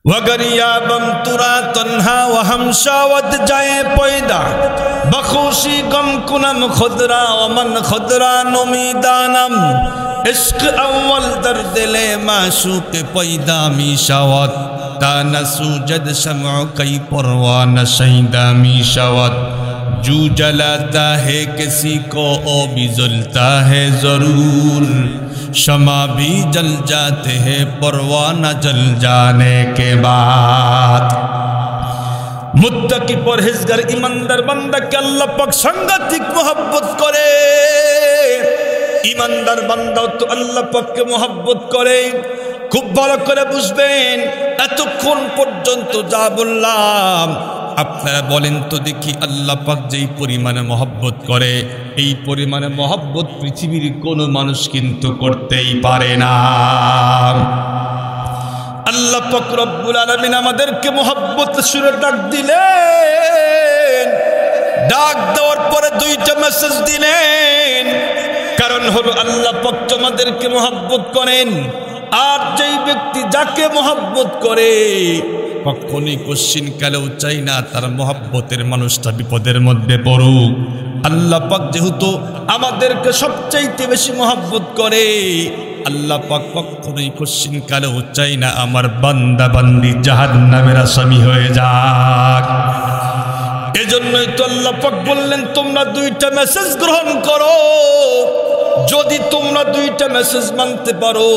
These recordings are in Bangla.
वगरियाबम तुरा तन्हा वहम शावत जाए पैदा बखुशी गम कुनम खुदरा वमन खुदरा नुमीदानम इश्क अव्वल दर्द ले माशूक पैदा मी शावत तानसू जद शम्अ कई परवाना शहीदा मी शावत जू जलाता है किसी को ओ भी जलता है जरूर शमा भी जल जाते हैं परवाना जल जाने के बाद। मुत्तकी परहेजगार ईमानदार बंदा के अल्लाह पाक सांगतिक मोहब्बत करे। ईमानदार बंदा तो अल्लाह पाक के मोहब्बत करे। खूब ভালো করে বুঝবেন। এতক্ষণ পর্যন্ত যা বললাম আপনারা বলেন তো দেখি, আল্লাহ পাক যেই পরিমাণে মহব্বত করে এই পরিমাণে মহব্বত পৃথিবীর কোনো মানুষ কিন্তু করতেই পারে না। আল্লাহ পাক রব্বুল আলামিন আমাদেরকে মহব্বত সুরে ডাক দিলেন। ডাক দেওয়ার পরে দুইটা মেসেজ দিলেন। কারণ হলো আল্লাহ পাক আমাদেরকে মহব্বত করেন, আর যেই ব্যক্তি যাকে মহব্বত করে কখনোই কোশ্চিন কালেও চাই না তার মহব্বতের মানুষটা বিপদের মধ্যে পড়ুক। আল্লাহ পাক যেহেতু আমাদেরকে সবচাইতে বেশি মহব্বত করে, আল্লাহ পাক কখনোই কোশ্চিন কালেও চাই না আমার বান্দা বান্দি জাহান্নামের আসামি হয়ে যাক। এজন্যই তো আল্লাহ পাক বললেন তোমরা দুইটা মেসেজ গ্রহণ করো। যদি তোমরা দুইটা মেসেজ মানতে পারো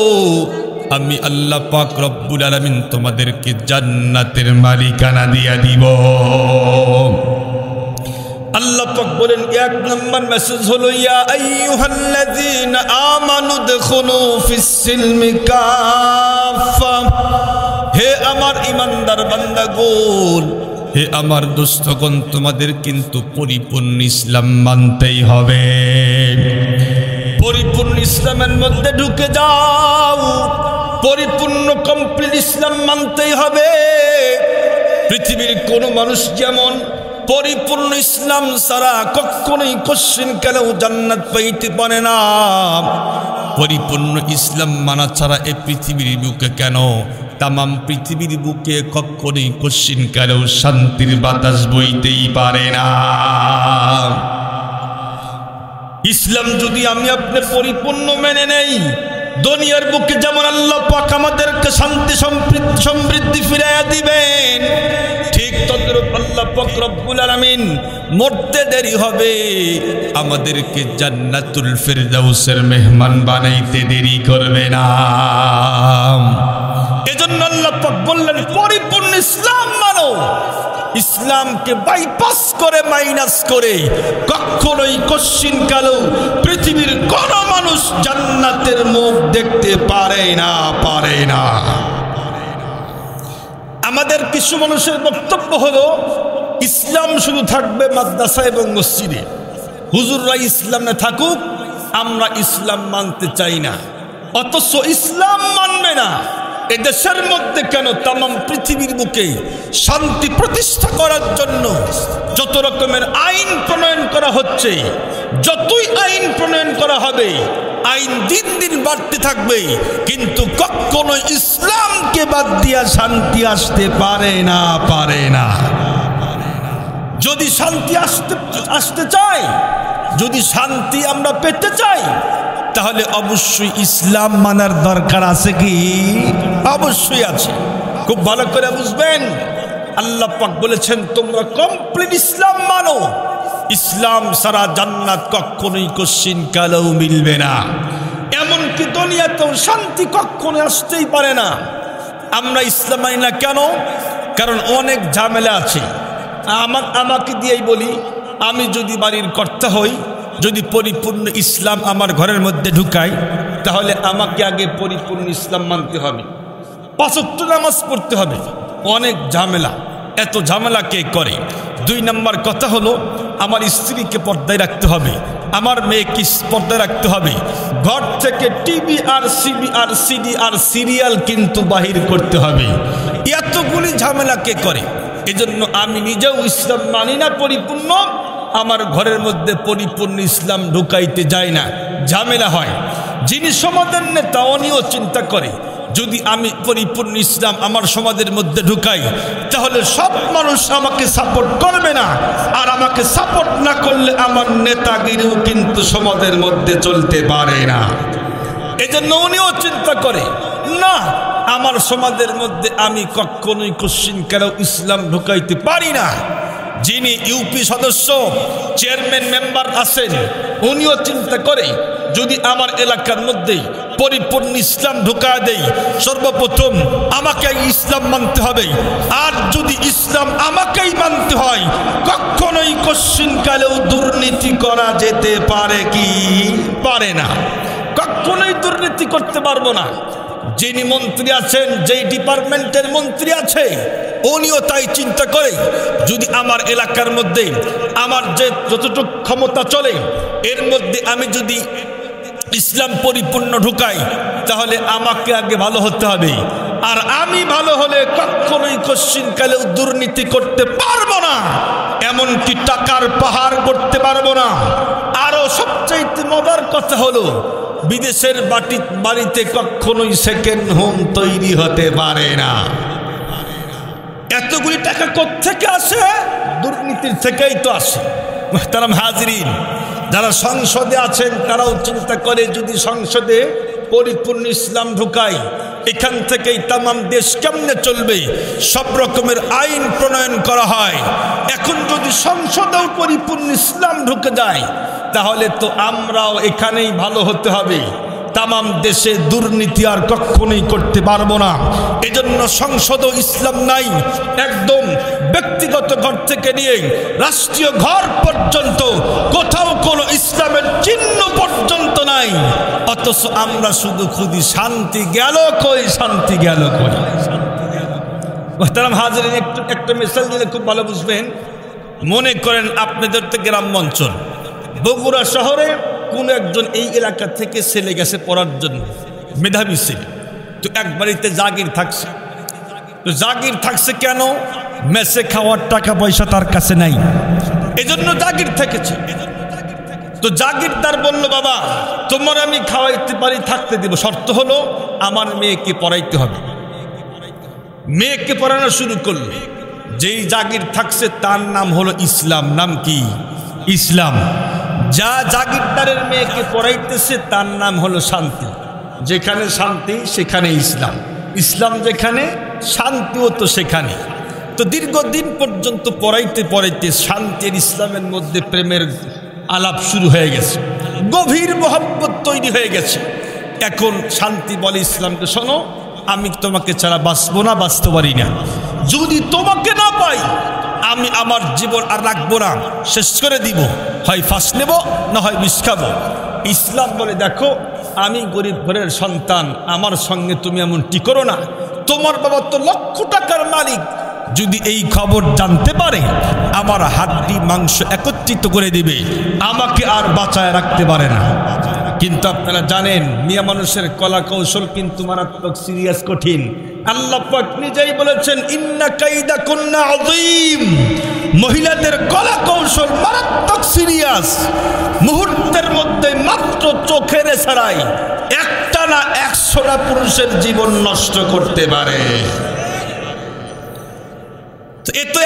আমি আল্লাহ পাক রব্বুল আলামিন তোমাদেরকে জান্নাতের মালিকানা দিয়া দিব। আল্লাহ পাক বলেন এক নম্বর মেসেজ হলো ইয়া আইয়ুহাল্লাযীনা আমানু দুখুলু ফিস সিলমি কাফা। হে আমার ঈমানদার বান্দাগণ, হে আমার দোস্তগণ, তোমাদের কিন্তু পরিপূর্ণ ইসলাম মানতেই হবে। পরিপূর্ণ ইসলামের মধ্যে ঢুকে যাও। পরিপূর্ণ কমপ্লিট ইসলাম মানতেই হবে। পৃথিবীর কোনো মানুষ যেমন পরিপূর্ণ ইসলাম ছাড়া কখনোই কোশ্চিন কালেও জান্নাত পাইতে পারে না, পরিপূর্ণ ইসলাম মানা ছাড়া এই পৃথিবীর বুকে কেন তামাম পৃথিবীর বুকে কখনোই কোশ্চিন কালেও শান্তির বাতাস বইতেই পারে না। ইসলাম যদি আমি আপনি পরিপূর্ণ মেনে নেই, দুনিয়ার বুকে যেমন আল্লাহ পাক আমাদেরকে শান্তি সমৃদ্ধি ফিরাইয়া দিবেন, ঠিক তদ্রূপ আল্লাহ পাক রব্বুল আলামিন মরতে দেরি হবে আমাদেরকে জান্নাতুল ফিরদাউসের মেহমান বানাইতে দেরি করবে না। এজন্য আল্লাহ পাক বললেন পরিপূর্ণ ইসলাম মানো। ইসলামকে বাইপাস করে মাইনাস করে কখনোই কোশ্চিন কালেও পৃথিবীর কোন মানুষ জান্নাতের মুখ দেখতে পারে না। আমাদের কিছু মানুষের বক্তব্য হলো ইসলাম শুধু থাকবে মাদ্রাসা এবং মসজিদে, হুজুররা ইসলামে থাকুক, আমরা ইসলাম মানতে চাই না। অথচ ইসলাম মানবে না এদেশের মধ্যে কেন তামাম পৃথিবীর বুকে শান্তি প্রতিষ্ঠা করার জন্য যত রকমের আইন প্রণয়ন করা হচ্ছে, যতই আইন প্রণয়ন করা হবে আইন দিন দিন বাড়তে থাকবে, কিন্তু কখনো ইসলামকে বাদ দিয়া শান্তি আসতে পারে না। যদি শান্তি আসতে চাই, যদি শান্তি আমরা পেতে চাই, তাহলে অবশ্যই ইসলাম মানার দরকার আছে কি? অবশ্যই আছে। খুব ভালো করে বুঝবেন, আল্লাহ পাক বলেছেন তোমরা কমপ্লিট ইসলাম মানো। ইসলাম ছাড়া জান্নাত কখনোই কোশ্চিন কালেও মিলবে না। এমনকি দুনিয়াতেও শান্তি কখনো আসতেই পারে না। আমরা ইসলাম মানি না কেন? কারণ অনেক ঝামেলা আছে। আমাকে দিয়েই বলি, আমি যদি বাড়ির কর্তা হই, যদি পরিপূর্ণ ইসলাম আমার ঘরের মধ্যে ঢুকাই, তাহলে আমাকে আগে পরিপূর্ণ ইসলাম মানতে হবে, 5 ওয়াক্ত নামাজ পড়তে হবে। অনেক ঝামেলা। এত ঝামেলা কে করে? 2 নম্বর কথা হলো আমার স্ত্রীকে পর্দায় রাখতে হবে, আমার মেয়েকে পর্দায় রাখতে হবে। ঘর থেকে টিভি আর সিডি আর সিরিয়াল কিন্তু বাহির করতে হবে। এতগুলি ঝামেলা কে করে? এজন্য আমি নিজেও ইসলাম মানি না পরিপূর্ণ, আমার ঘরের মধ্যে পরিপূর্ণ ইসলাম ঢুকাইতে যায় না, ঝামেলা হয়। যিনি সমাজের নেতা উনিও চিন্তা করে যদি আমি পরিপূর্ণ ইসলাম আমার সমাজের মধ্যে ঢুকাই, তাহলে সব মানুষ আমাকে সাপোর্ট করবে না, আর আমাকে সাপোর্ট না করলে আমার নেতাগিরিও কিন্তু সমাজের মধ্যে চলতে পারে না। এজন্য উনিও চিন্তা করে, না, আমার সমাজের মধ্যে আমি কখনোই কোশ্চিনকালেও ইসলাম ঢুকাইতে পারি না। যিনি ইউপি সদস্য, চেয়ারম্যান মেম্বার আছেন, উনিও চিন্তা করে, যদি আমার এলাকার মধ্যেই পরিপূর্ণ ইসলাম ঢুকা দেই, সর্বপ্রথম আমাকে ইসলাম মানতে হবে। আর যদি ইসলাম আমাকেই মানতে হয়, কখনোই কোশ্চিনকালেও দুর্নীতি করা যেতে পারে কি পারে না, কখনোই দুর্নীতি করতে পারবো না। যিনি মন্ত্রী আছেন, যেই ডিপার্টমেন্টের মন্ত্রী আছে, উনিও তাই চিন্তা করে, যদি আমার এলাকার মধ্যে আমার যে যতটুকু ক্ষমতা চলে এর মধ্যে আমি যদি ইসলাম পরিপূর্ণ ঢুকাই, তাহলে আমাকে আগে ভালো হতে হবে। আর আমি ভালো হলে কখনোই কোশ্চিনকালেও দুর্নীতি করতে পারবো না, এমনকি টাকার পাহাড় করতে পারবো না। আরো সবচাইতে মজার কথা হলো, বিদেশের বাড়িতে কখনোই সেকেন্ড হোম তৈরি হতে পারে না। এতগুলি টাকা কোত্থেকে আসে? দুর্নীতির থেকেই তো আসে। মুহতারাম হাজিরিন, যারা সংসদে আছেন তারাও চিন্তা করে, যদি সংসদে পরিপূর্ণ ইসলাম ঢুকাই, এখান থেকেই তামাম দেশ কেমনে চলবে, সব রকমের আইন প্রণয়ন করা হয়। এখন যদি সংসদেও পরিপূর্ণ ইসলাম ঢুকে যায়, তাহলে তো আমরাও এখানেই ভালো হতে হবে, তামাম দেশে দুর্নীতি আর কখনোই করতে পারবো না। এজন্য সংসদও ইসলাম নাই, একদম ব্যক্তিগত ঘর থেকে নিয়ে রাষ্ট্রীয় ঘর পর্যন্ত কোথাও কোনো ইসলামের চিহ্ন পর্যন্ত নাই। অথচ আমরা শুধু খুঁজি শান্তি গেল কই, শান্তি গেল কই। মুহতারাম হাজিরিন, একটা মিসাল দিলে খুব ভালো বুঝবেন। মনে করেন আপনাদের তো গ্রাম্য অঞ্চল, বগুড়া শহরে কোন একজন এই এলাকা থেকে ছেলে গেছে পড়ার জন্য, মেধাবী ছেলে। তো এক বাড়িতে জাগির থাকছে। তো জাগির থাকছে কেন? মেসে খাওয়ার টাকা পয়সা তার কাছে নাই, এজন্য জাগির থেকেছে। তো জাগিরদার বলল, বাবা তোমার আমি খাওয়াইতে পারি, থাকতে দিব, শর্ত হলো আমার মেয়েকে পড়াইতে হবে। মেয়েকে পড়ানো শুরু করলো। যেই জাগির থাকছে তার নাম হলো ইসলাম। নাম কি? ইসলাম। যা জাগিরদারের মেয়েকে পড়াইতেছে তার নাম হলো শান্তি। যেখানে শান্তি সেখানে ইসলাম, ইসলাম যেখানে শান্তিও তো সেখানে। তো দীর্ঘদিন পর্যন্ত পড়াইতে পড়াইতে শান্তির ইসলামের মধ্যে প্রেমের আলাপ শুরু হয়ে গেছে, গভীর মহব্বত তৈরি হয়ে গেছে। এখন শান্তি বলে ইসলামকে, শোনো, আমি তোমাকে ছাড়া বাঁচবো না, বাঁচতে পারি না। যদি তোমাকে না পাই আমি আমার জীবন আর রাখবো না, শেষ করে দিব, হয় ফাঁস নেব না হয় বিষ খাবো। ইসলাম বলে, দেখো আমি গরিব ঘরের সন্তান, আমার সঙ্গে তুমি এমনটি করো না। তোমার বাবা তো লক্ষ টাকার মালিক, যদি এই খবর জানতে পারে আমার হাড্ডি মাংস একত্রিত করে দিবে, আমাকে আর বাঁচায় রাখতে পারে না। কিন্তু আপনারা জানেন, মিয়া মানুষের কলা কৌশল কিন্তু মারাত্মক সিরিয়াস, কঠিন। আল্লাহ পাক নিজেই বলেছেন, ইন্না কাইদাকুন্না আযীম। মহিলাদের কলা কৌশল মারাত্মক সিরিয়াস। মুহূর্তের মধ্যে মাত্র চোখের ইশারায় একটা না 100টা পুরুষের জীবন নষ্ট করতে পারে। তো এ তো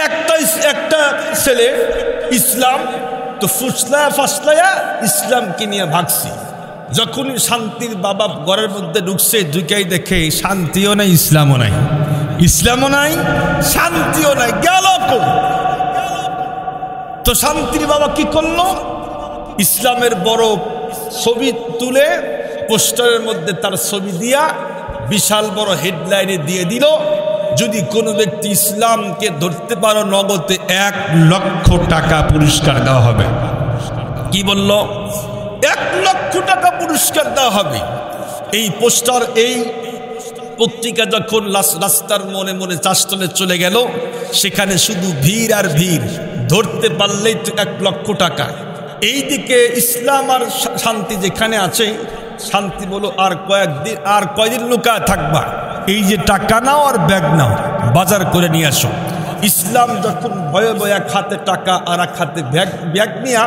একটা ছেলে ইসলাম, তো ফাসলায়া ইসলামকে নিয়ে ভাগছি। যখনই শান্তির বাবা ঘরের মধ্যে ঢুকছে, ঢুকেই দেখে শান্তিও নাই, ইসলামও নাই, ইসলামও নাই, শান্তিও নাই, গেল কো। তো শান্তির বাবা কি করলো? ইসলামের বড় ছবি তুলে পোস্টারের মধ্যে তার ছবি দিয়া বিশাল বড় হেডলাইনে দিয়ে দিল, যদি কোনো ব্যক্তি ইসলামকে ধরতে পারো নগদে 1 লক্ষ টাকা পুরস্কার দেওয়া হবে। কি বলল? 1 লক্ষ টাকা পুরস্কার দেওয়া হবে। এই পোস্টার, এই পত্রিকা যখন রাস্তার মনে মনে চাষতলে চলে গেল, সেখানে শুধু ভিড় আর ভিড়, ধরতে পারলেই তো 1 লক্ষ টাকা। এইদিকে ইসলাম আর শান্তি যেখানে আছে, শান্তি বলো আর কয়দিন লুকায় থাকবা, এই যে টাকা নাও আর ব্যাগ নাও, বাজার করে নিয়ে আসো। ইসলাম যখন ভয়ে ভয়ে এক হাতে টাকা আর এক হাতে ব্যাগ নিয়ে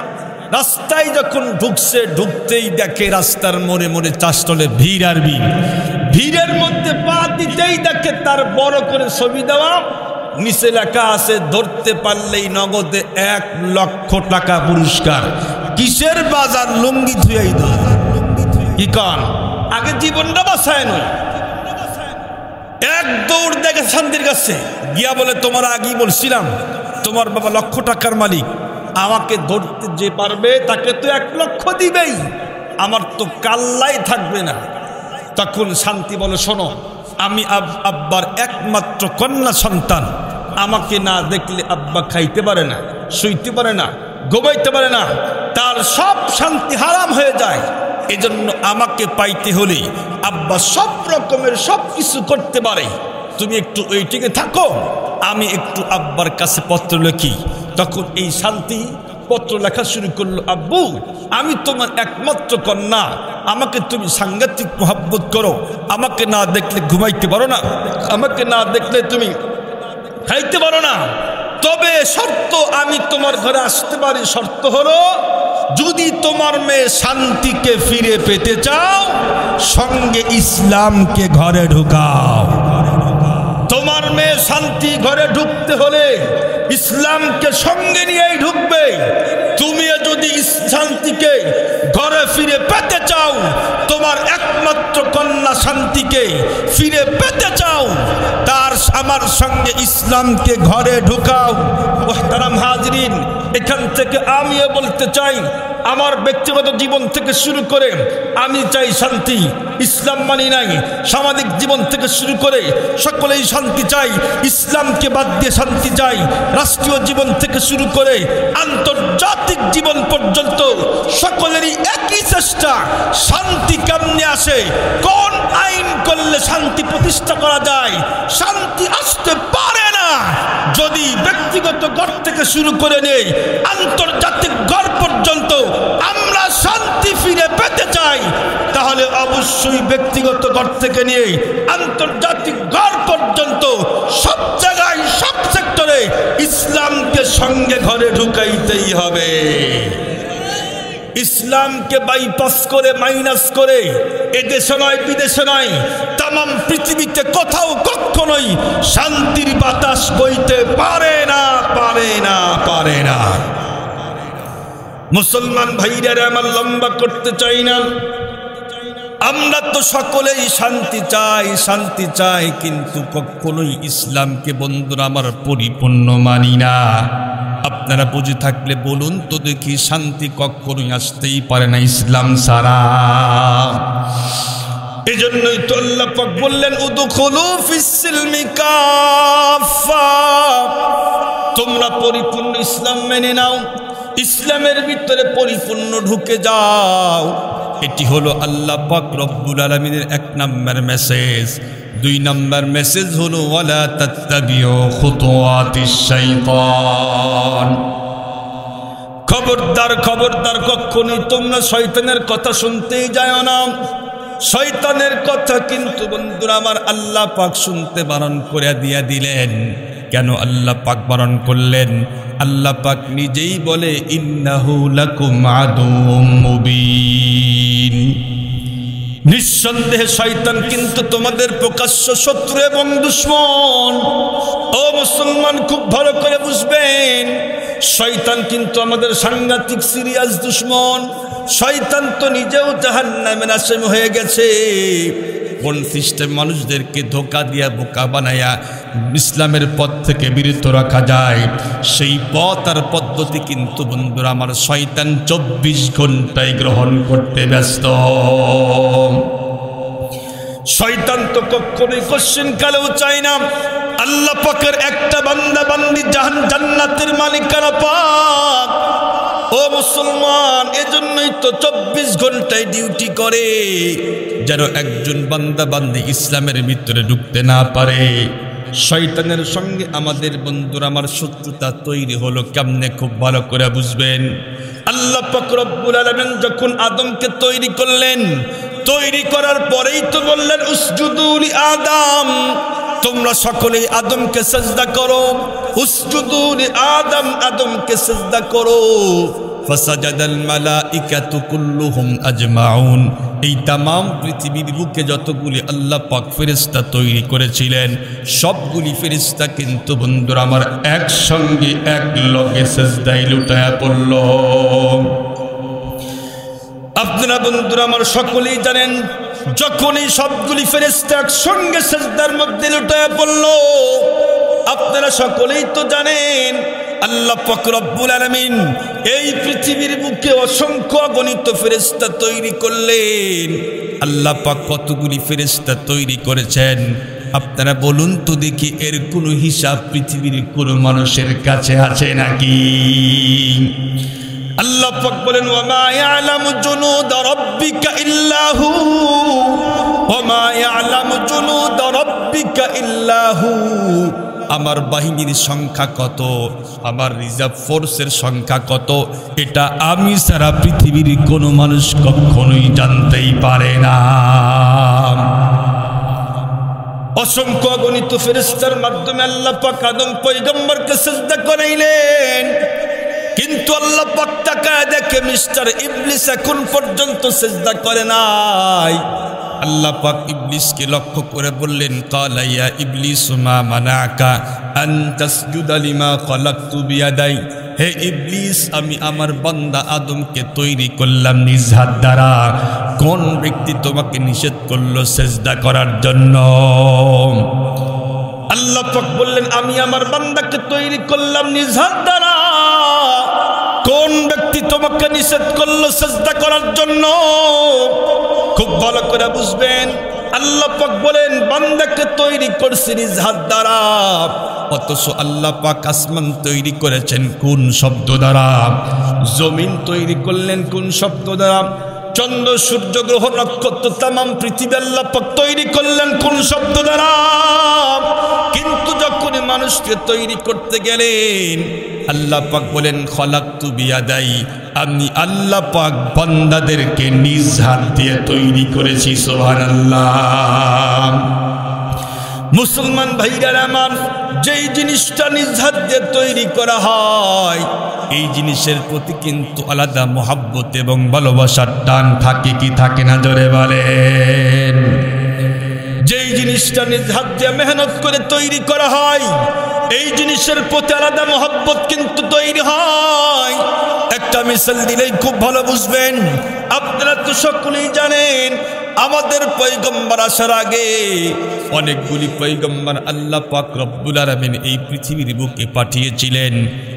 রাস্তায় যখন ঢুকছে, ঢুকতেই দেখে রাস্তার মোড়ে মোড়ে চাষতলে ভিড় আর ভিড়। ভিড়ের মধ্যে পা দিতেই দেখে তার বড় করে ছবি দেওয়া, নিচে লেখা আছে ধরতে পারলেই নগদে 1 লক্ষ টাকা পুরস্কার। কিসের বাজার? লুঙ্গি ধুয়াই দাও। কি কান? আগে জীবনটা বাঁচায় নয়, এক দৌড় দেখে শান্তির কাছে গিয়া বলে তোমার আগেই বলছিলাম তোমার বাবা লক্ষ টাকার মালিক, আমাকে ধরতে যে পারবে তাকে তো 1 লক্ষ দিবেই, আমার তো কাল্লাই থাকবে না। তখন শান্তি বলে শোনো, আমি আব্বার একমাত্র কন্যা সন্তান, আমাকে না দেখলে আব্বা খাইতে পারে না, শুইতে পারে না, ঘুমাইতে পারে না, তার সব শান্তি হারাম হয়ে যায়। এজন্য আমাকে পাইতে হলে আব্বা সব রকমের সব কিছু করতে পারে, তুমি একটু ওইটিকে থাকো, আমি একটু আব্বার কাছে পত্র লিখি। তখন এই শান্তি পত্র লেখা শুরু করলো, আব্বু আমি তোমার একমাত্র কন্যা, আমাকে তুমি সাংঘাতিক মহব্বত করো, আমাকে না দেখলে ঘুমাইতে পারো না, আমাকে না দেখলে তুমি খাইতে পারো না, তবে শর্ত আমি তোমার ঘরে আসতে পারি, শর্ত হলো যদি তোমার মেয়ে শান্তিকে ফিরে পেতে চাও সঙ্গে ইসলামকে ঘরে ঢুকাও। তোমার মেয়ে শান্তি ঘরে ঢুকতে হলে ইসলামকে সঙ্গে নিয়েই ঢুকবে। তুমি যদি শান্তিকে ঘরে ফিরে পেতে চাও, তোমার একমাত্র কন্যা শান্তিকে ফিরে পেতে চাও, তার আমার সঙ্গে ইসলামকে ঘরে ঢুকাও। মুহতারাম হাজরিন, এখান থেকে আমিও বলতে চাই, আমার ব্যক্তিগত জীবন থেকে শুরু করে আমি চাই শান্তি, ইসলাম মানি নাই, সামাজিক জীবন থেকে শুরু করে সকলেই শান্তি চাই, ইসলামকে বাদ দিয়ে শান্তি চাই, রাষ্ট্রীয় জীবন থেকে শুরু করে আন্তর্জাতিক জীবন পর্যন্ত সকলেরই একই চেষ্টা, শান্তি কেমনে আসে, কোন আইন করলে শান্তি প্রতিষ্ঠা করা যায়। শান্তি আসতে পারে না যদি ব্যক্তিগত ঘর থেকে শুরু করে নেই আন্তর্জাতিক ঘর পর্যন্ত আমরা শান্তি ফিরে পেতে চাই, তাহলে অবশ্যই ব্যক্তিগত ঘর থেকে নিয়ে আন্তর্জাতিক ঘর পর্যন্ত সব জায়গায় সব সেক্টরে ইসলামকে সঙ্গে ঘরে ঢুকাইতেই হবে। ইসলামকে বাইপাস করে মাইনাস করে এদেশে নয় বিদেশে নয় তামাম পৃথিবীতে কোথাও কখনোই শান্তির বাতাস বইতে পারে না, পারে না, পারে না। মুসলমান ভাইরা আমার লম্বা করতে চাই না, আমরা তো সকলেই শান্তি চাই, শান্তি চাই, কিন্তু কখনোই ইসলামকে বন্ধুরা আমার পরিপূর্ণ মানি না। আপনারা বুঝে থাকলে বলুন তো দেখি, শান্তি কখনোই আসতেই পারে না ইসলাম ছাড়া। এজন্যই তো আল্লাহ পাক বললেন উদখুলু ফিস-সিলমি কাফা, তোমরা পরিপূর্ণ ইসলাম মেনে নাও, ইসলামের ভিতরে পরিপূর্ণ ঢুকে যাও। এটি হলো আল্লাহ পাক রব্বুল আলামিনের 1 নম্বর মেসেজ। 2 নম্বর মেসেজ হলো ওয়ালা তাত্তাবিউ খুতুওয়াতিশ শাইতান, খবরদার খবরদার কখনোই তোমরা শয়তানের কথা শুনতেই যায় না। শয়তানের কথা কিন্তু বন্ধুরা আমার আল্লাহ পাক শুনতে বারণ করে দিলেন। কেন আল্লাহ পাক বারণ করলেন? আল্লাহ পাক নিজেই বলে ইন্নাহু লাকুম আদুউম মুবিন, নিঃসন্দেহে শয়তান কিন্তু তোমাদের প্রকাশ্য শত্রু এবং দুশমন। ও মুসলমান, খুব ভালো করে বুঝবেন, শয়তান কিন্তু আমাদের সাংঘাতিক সিরিয়াস দুশমন। শয়তান তো নিজেও জাহান্নামের আসামি হয়ে গেছে। কোন সিস্টেম মানুষদেরকে ধোঁকা দিয়া বোকা বানায়া ইসলামের পথ থেকে বিরত রাখা যায়, সেই পথ আর পদ্ধতি কিন্তু বন্ধুরা আমার শয়তান 24 ঘন্টায় গ্রহণ করতে ব্যস্ত। শয়তান তো কখনোই কোশ্চেন কালেও চাই না আল্লাহ পাকের একটা বান্দা বান্দি জান্নাতের মালিকানা পাক। ও মুসলমান, এজন্যই তো 24 ঘন্টায় ডিউটি করে, যেন একজন বান্দা বান্দি ইসলামের ভিতরে ঢুকতে না পারে। শয়তানের সঙ্গে আমাদের বন্ধুরা আমার শত্রুতা তৈরি হলো কেমনে, খুব ভালো করে বুঝবেন। আল্লাহ পাক রব্বুল আলামিন যখন আদমকে তৈরি করলেন, তৈরি করার পরেই তো বললেন উসজুদু লি আদম, তোমরা সকলেই আদমকে সিজদা করো। উসজুদু লি আদম, আদমকে সিজদা করো। ফাসাজাদাল মালাইকাতু কুল্লুহুম আজমাউন, এই তামাম পৃথিবীর বুকে যতগুলি আল্লাহ পাক ফেরেশতা তৈরি করেছিলেন সবগুলি ফেরেশতা কিন্তু বন্ধুরা আমার একসঙ্গে এক লগে সিজদায় লুটায়া পড়ল। আপনারা বন্ধুরা আমার সকলেই জানেন যখন এই সবগুলি ফেরেশতা একসঙ্গে সিজদার মধ্যে লুটায়া পড়ল, আপনারা সকলেই তো জানেন আল্লাহ পাক রব্বুল আলামিন এই পৃথিবীর বুকে অসংখ্য অগণিত ফেরেশতা তৈরি করলেন। আল্লাহ পাক কতগুলি ফেরেশতা তৈরি করেছেন আপনারা বলুন তো দেখি, এর কোনো হিসাব পৃথিবীর কোনো মানুষের কাছে আছে নাকি? আল্লাহ পাক বলেন ওয়ামা ইয়ালামু জুনুদ রাব্বিকা ইল্লাহু, ওয়ামা ইয়ালামু জুনুদ রাব্বিকা ইল্লাহু। আমার বাহিনীর সংখ্যা কত, আমার রিজার্ভ ফোর্সের সংখ্যা কত, এটা আমি সারা পৃথিবীর কোনো মানুষ কখনোই জানতেই পারে না। অসংখ্য অগণিত ফেরেশতার মাধ্যমে আল্লাহ পাক আদম পয়গম্বরকে সিজদা করাইলেন, কিন্তু আল্লাহ পাক তাকায় দেখে মিস্টার ইবলিস এখন পর্যন্ত সিজদা করে নাই। আল্লাহ পাক ইবলিসকে লক্ষ্য করে বললেন ক্বালা ইয়া ইবলিস মা মানাকা আন তাসজুদা লিমা খালাকতু বিয়াদাই। হে ইবলিস, আমি আমার বান্দা আদমকে তৈরি করলাম নিজ হাত দ্বারা, কোন ব্যক্তি তোমাকে নিষেধ করলো সিজদা করার জন্য? আল্লাহ পাক বললেন আমি আমার বান্দাকে তৈরি করলাম নিজ হাত দ্বারা, কোন ব্যক্তি তোমাকে নিষেধ করলো সিজদা করার জন্য? খুব ভালো করে বুঝবেন, আল্লাহ পাক বলেন বান্দাকে তৈরি করছি নিজ হাত দ্বারা, অথচ আল্লাহ পাক আসমান তৈরি করেছেন কোন শব্দ দ্বারা? জমিন তৈরি করলেন কোন শব্দ দ্বারা? চন্দ্র সূর্য গ্রহ নক্ষত্র তামাম পৃথিবী আল্লাহ পাক তৈরি করলেন কোন শব্দ দ্বারা? কিন্তু যখন মানুষকে তৈরি করতে গেলেন আল্লাহ পাক বলেন খলাকতু বিয়াদাই, আমি আল্লাহ পাক বান্দাদেরকে নিজ হাত দিয়ে তৈরি করেছি। সুবহানাল্লাহ। মুসলমান ভাইরা আমার, যেই জিনিসটা নিজ হাত দিয়ে তৈরি করা হয় এই জিনিসের প্রতি কিন্তু আলাদা মহব্বত এবং ভালোবাসার টান থাকে কি থাকে না, জোরে বলেন। যেই জিনিসটা নিজ হাত দিয়ে মেহনত করে তৈরি করা হয় এই জিনিসের প্রতি আলাদা মহব্বত কিন্তু তৈরি হয়। একটা মিসাল দিলেই খুব ভালো বুঝবেন। আপনারা তো সকলেই জানেন আমাদের পয়গম্বর আসার আগে অনেকগুলি পয়গম্বর আল্লাহ পাক রব্বুল আলামিন এই পৃথিবীর বুকে পাঠিয়েছিলেন।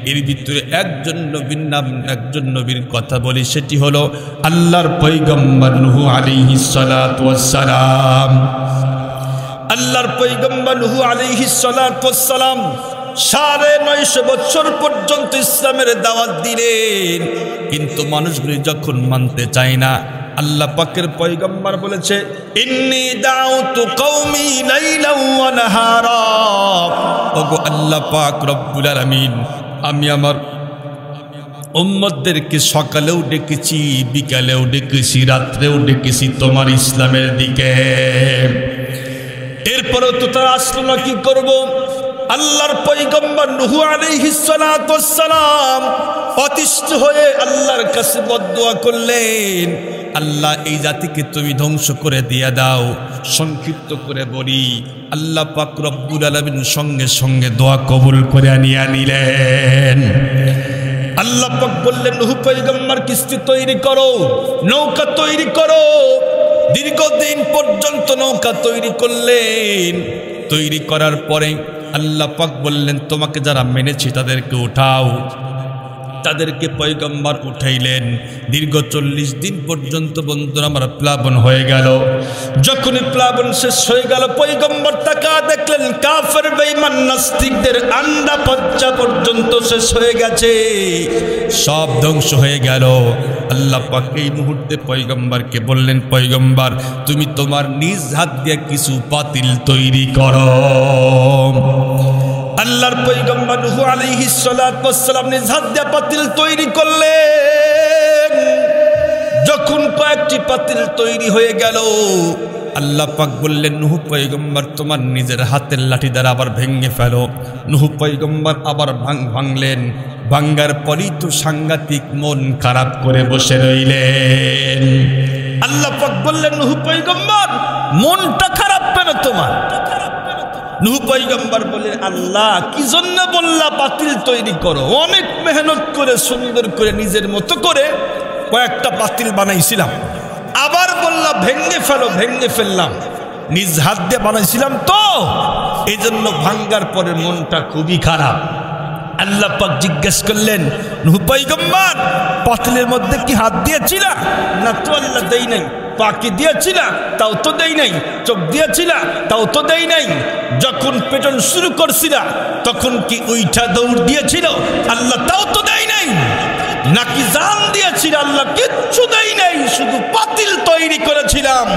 এর ভিতরে একজন নবীর নাম, একজন নবীর কথা বলি, সেটি হলো আল্লাহর পয়গম্বর নূহ আলাইহিস সালাতু ওয়াস সালাম। আল্লাহর পয়গম্বর নূহ আলাইহিস সালাতু ওয়াস সালাম ৯৫০ বছর পর্যন্ত ইসলামের দাওয়াত দিলেন, কিন্তু মানুষগুলি যখন মানতে চায় না আল্লাহ পাকের পয়গম্বর বলেছে ইন্নী দাউতু কওমি লাইলান ওয়া নাহারা। ওগো আল্লাহ পাক রব্বুল আলামিন, আমি আমার উম্মতদেরকে সকালেও ডেকেছি, বিকালেও ডেকেছি, রাত্রেও ডেকেছি তোমার ইসলামের দিকে। এরপরেও তো তারা আসলো না, কি করব? আল্লাহর পয়গম্বর নূহ আলাইহিস সালাতু ওয়াস সালাম অতিষ্ঠ হয়ে আল্লাহর কাছে বদদুয়া করলেন, আল্লাহ এই জাতিকে তুমি ধ্বংস করে দিয়ে দাও। সংক্ষিপ্ত করে বলি, আল্লাহ পাক রব্বুল আলামিন সঙ্গে সঙ্গে দোয়া কবুল করে নিলেন। আল্লাহ পাক বললেন নূহ পয়গম্বর কিস্তি তৈরি করো, নৌকা তৈরি করো। দীর্ঘদিন পর্যন্ত নৌকা তৈরি করলেন। তৈরি করার পরে আল্লাহ পাক বললেন তোমাকে যারা মেনেছে তাদেরকে উঠাও। তাদেরকে পয়গম্বর উঠাইলেন। দীর্ঘ ৪০ দিন পর্যন্ত বন্ধুরা আমার প্লাবন হয়ে গেল। যখনই প্লাবন শেষ হয়ে গেল পয়গম্বর তাকা দেখলেন কাফের বেঈমান নাস্তিকদের আন্ডা বাচ্চা পর্যন্ত শেষ হয়ে গেছে, সব ধ্বংস হয়ে গেল। আল্লাহ পাক এই মুহূর্তে পয়গম্বরকে বললেন পয়গম্বর তুমি তোমার নিজ হাত দিয়ে কিছু পাতিল তৈরি করো। আল্লাহর পয়গম্বর নূহ আলাইহিস সালাতু ওয়াস সালাম নিজ হাত দিয়ে পাতিল তৈরি করলেন। যখন কয়েকটি পাতিল তৈরি হয়ে গেল আল্লাহ পাক বললেন নূহ পয়গম্বর তোমার নিজের হাতের লাঠি দ্বারা আবার ভেঙে ফেলো। নূহ পয়গম্বর আবার ভাঙলেন। ভাঙ্গার পরই তো সাংঘাতিক মন খারাপ করে বসে রইলেন। আল্লাহ পাক বললেন নূহ পয়গম্বর মনটা খারাপ কেন তোমার? নূহ পয়গম্বর বললেন আল্লাহ কি জন্য বললা পাতিল তৈরি করো? অনেক মেহনত করে সুন্দর করে নিজের মতো করে কয়েকটা পাতিল বানাইছিলাম, আবার বললা ভেঙ্গে ফেলো, ভেঙ্গে ফেললাম, নিজ হাত দিয়ে বানাইছিলাম তো এই জন্য ভাঙ্গার পরে মনটা খুবই খারাপ। আল্লাহ পাক জিজ্ঞেস করলেন নূহ পয়গম্বর পাতিলের মধ্যে কি হাত দিয়েছিলা? না তো আল্লাহ দেই নাই। পাকি দিয়েছিলা? তাও তো দেই নাই। চোখ দিয়েছিলা? তাও তো দেই নাই। যখন পেটন শুরু করছিলা তখন কি উইঠা দৌড় দিয়েছিল? আল্লাহ তাও তো দেই নাই। নাকি জান দিয়েছিল? আল্লাহ কিচ্ছু দেই নাই, শুধু পাতিল তৈরি করেছিলাম।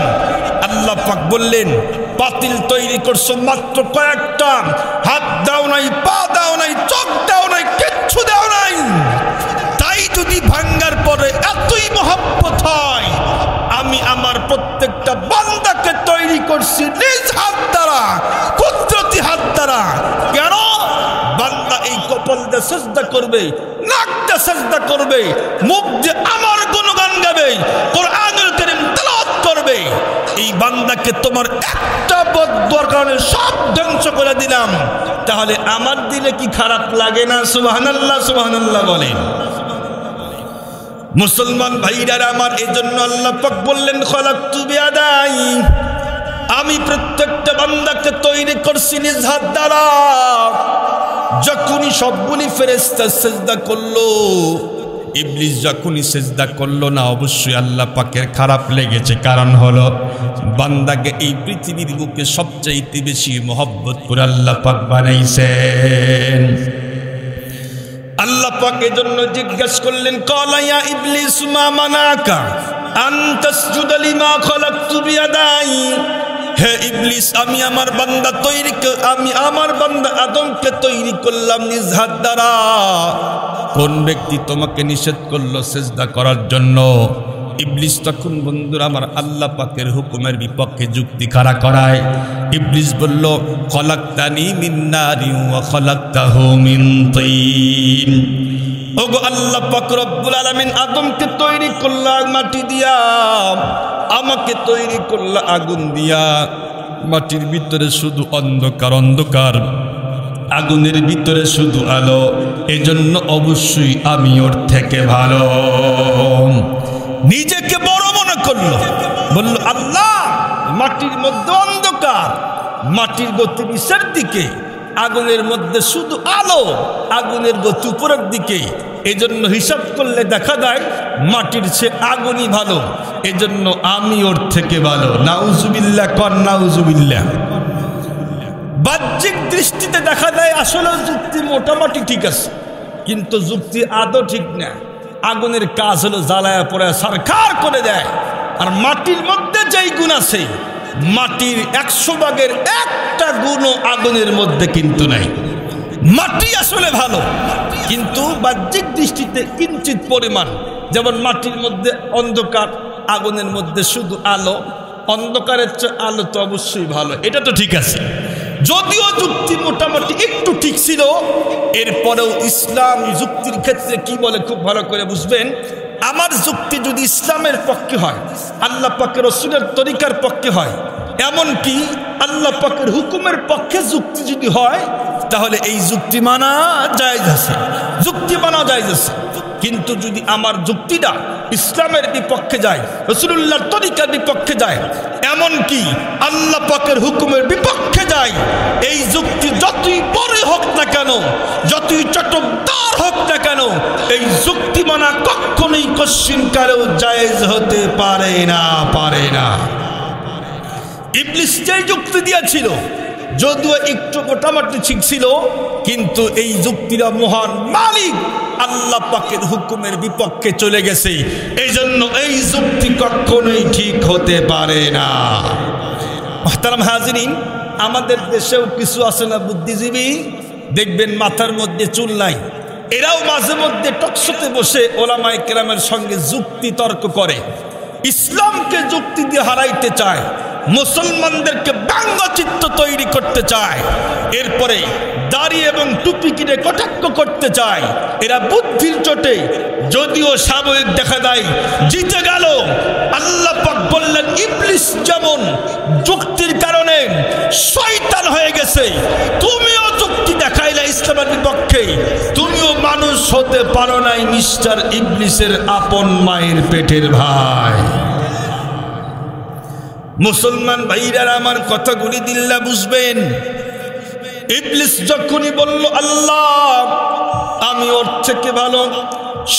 আল্লাহ পাক বললেন পাতিল তৈরি করছো মাত্র কয়েকটা, হাত দাও নাই, পা দাও নাই, চোখ দাও নাই, কিচ্ছু দাও নাই। তাই যদি ভাঙ্গার পরে এতই মহব্বত হয়, আমি আমার প্রত্যেকটা বান্দাকে তৈরি করছি নিজ হাত দ্বারা, কুদরতি হাত দ্বারা। কেন? বান্দা এই কপাল দিয়ে সিজদা করবে, নাক দিয়ে সিজদা করবে, মুখ দিয়ে আমার গুণগান গাবে, কোরআনুল কারীম তেলাওয়াত করবে। এই বান্দাকে তোমার একটা বদদুয়ার কারণে সব ধ্বংস করে দিলাম, তাহলে আমার দিলে কি খারাপ লাগে না? সুবহানাল্লাহ, সুবহানাল্লাহ বলেন। মুসলমান ভাইরা আমার, এজন্য আল্লাহ পাক বললেন খলাকতু বিয়াদাই, আমি প্রত্যেকটা বান্দাকে তৈরি করছি নিজ হাত দ্বারা। যখনই সবগুলি ফেরেশতা সিজদা করলো, ইবলিস যখনই সিজদা করলো না, অবশ্যই আল্লাহ পাকের খারাপ লেগেছে। কারণ হলো বান্দাকে এই পৃথিবীর বুকে সবচাইতে বেশি মহব্বত করে আল্লাহ পাক বানাইছেন। আল্লাহ পাক এজন্য জিজ্ঞেস করলেন ক্বালা ইয়া ইবলিস মা মানাকা আন তাসজুদা লিমা খালাকতু বিয়াদাই। হে ইবলিস, আমি আমার বান্দা আদমকে তৈরি করলাম নিজ হাত দ্বারা। কোন ব্যক্তি তোমাকে নিষেধ করলো সিজদা করার জন্য? ইবলিস তখন বন্ধুরা আমার আল্লাহ পাকের হুকুমের বিপক্ষে যুক্তি খাড়া করায়। ইবলিস বলল খলাকতানি মিন নারিন ওয়া খলাকতাহু মিন তিন। ওগো আল্লাহ পাক রব্বুল আলামিন আদমকে তৈরি করলা মাটি দিয়া, আমাকে তৈরি করলা আগুন দিয়া। মাটির ভিতরে শুধু অন্ধকার অন্ধকার, আগুনের ভিতরে শুধু আলো, এজন্য অবশ্যই আমি ওর থেকে ভালো। নিজেকে বড় মনে করলো, বলল আল্লাহ মাটির মধ্যে অন্ধকার, মাটির গতি নিচের দিকে, আগুনের মধ্যে শুধু আলো, আগুনের গতি উপরের দিকে। এজন্য হিসাব করলে দেখা যায় মাটির চেয়ে আগুনই ভালো, এজন্য আমি ওর থেকে ভালো। নাউজুবিল্লাহ কর, নাউজুবিল্লাহ। বাহ্যিক দৃষ্টিতে দেখা যায় আসলে যুক্তি মোটামুটি ঠিক আছে, কিন্তু যুক্তি আদৌ ঠিক না। আগুনের কাজ হলো জ্বালায়া পড়ে সরকার করে দেয়, আর মাটির মধ্যে যেই গুণ আছে, মাটির 100 ভাগের একটা গুণও আগুনের মধ্যে কিন্তু নাই। মাটি আসলে ভালো, কিন্তু বাহ্যিক দৃষ্টিতে কিঞ্চিত পরিমাণ। যেমন মাটির মধ্যে অন্ধকার, আগুনের মধ্যে শুধু আলো। অন্ধকারের চেয়ে আলো তো অবশ্যই ভালো, এটা তো ঠিক আছে। যদিও যুক্তি মোটামুটি একটু ঠিক ছিল, এরপরেও ইসলাম যুক্তির ক্ষেত্রে কি বলে খুব ভালো করে বুঝবেন। আমার যুক্তি যদি ইসলামের পক্ষে হয়, আল্লাহ পাকের রাসূলের তরিকার পক্ষে হয়, এমনকি আল্লাহ পাকের হুকুমের পক্ষে যুক্তি যদি হয়, তাহলে এই যুক্তি মানা জায়েজ আছে, যুক্তি মানা জায়েজ আছে। কিন্তু যদি আমার যুক্তিটা ইসলামের বিপক্ষে যায়, রাসূলুল্লাহর তরিকার বিপক্ষে যায়, এমনকি আল্লাহ পাকের হুকুমের বিপক্ষে যায়, এই যুক্তি যতই বড় হোক না কেন, যতই চটকদার হোক না কেন, এই যুক্তি মানা কখনোই কশ্চিনকালেও জায়েজ হতে পারে না, পারে না। ইবলিস যে যুক্তি দিয়েছিল, যদিও একটু মোটামুটি ঠিক ছিল, কিন্তু এই যুক্তিরা মহান মালিক আল্লাহ পাকের হুকুমের বিপক্ষে চলে গেছে। এই জন্য এই যুক্তি কখনোই ঠিক হতে পারে না। মুহতারাম হাজিরিন, আমাদের দেশেও কিছু আছে না বুদ্ধিজীবী, দেখবেন মাথার মধ্যে চুল নাই, এরাও মাঝে মধ্যে টকশোতে বসে ওলামায়ে কেরামের সঙ্গে যুক্তি তর্ক করে, ইসলামকে যুক্তি দিয়ে হারাইতে চায়, মুসলমানদেরকে ব্যঙ্গচিত্র তৈরি করতে চায়। এরপরে দাড়ি এবং টুপি কিনে কটাক্ষ করতে চায়। এরা বুদ্ধির চোটে যদিও সাময়িক দেখা দেয় জিতে গেল। আল্লাহ পাক বললেন ইবলিস যেমন যুক্তির কারণে শয়তান হয়ে গেছে, তুমিও যুক্তি দেখাইলে ইসলামের বিপক্ষে, তুমিও মানুষ হতে পারো নাই মিস্টার ইবলিসের আপন মায়ের পেটের ভাই। মুসলমান ভাইরা আমার কথাগুলি দিল্লা বুঝবেন। ইবলিস যখনই বলল আল্লাহ আমি ওর থেকে ভালো,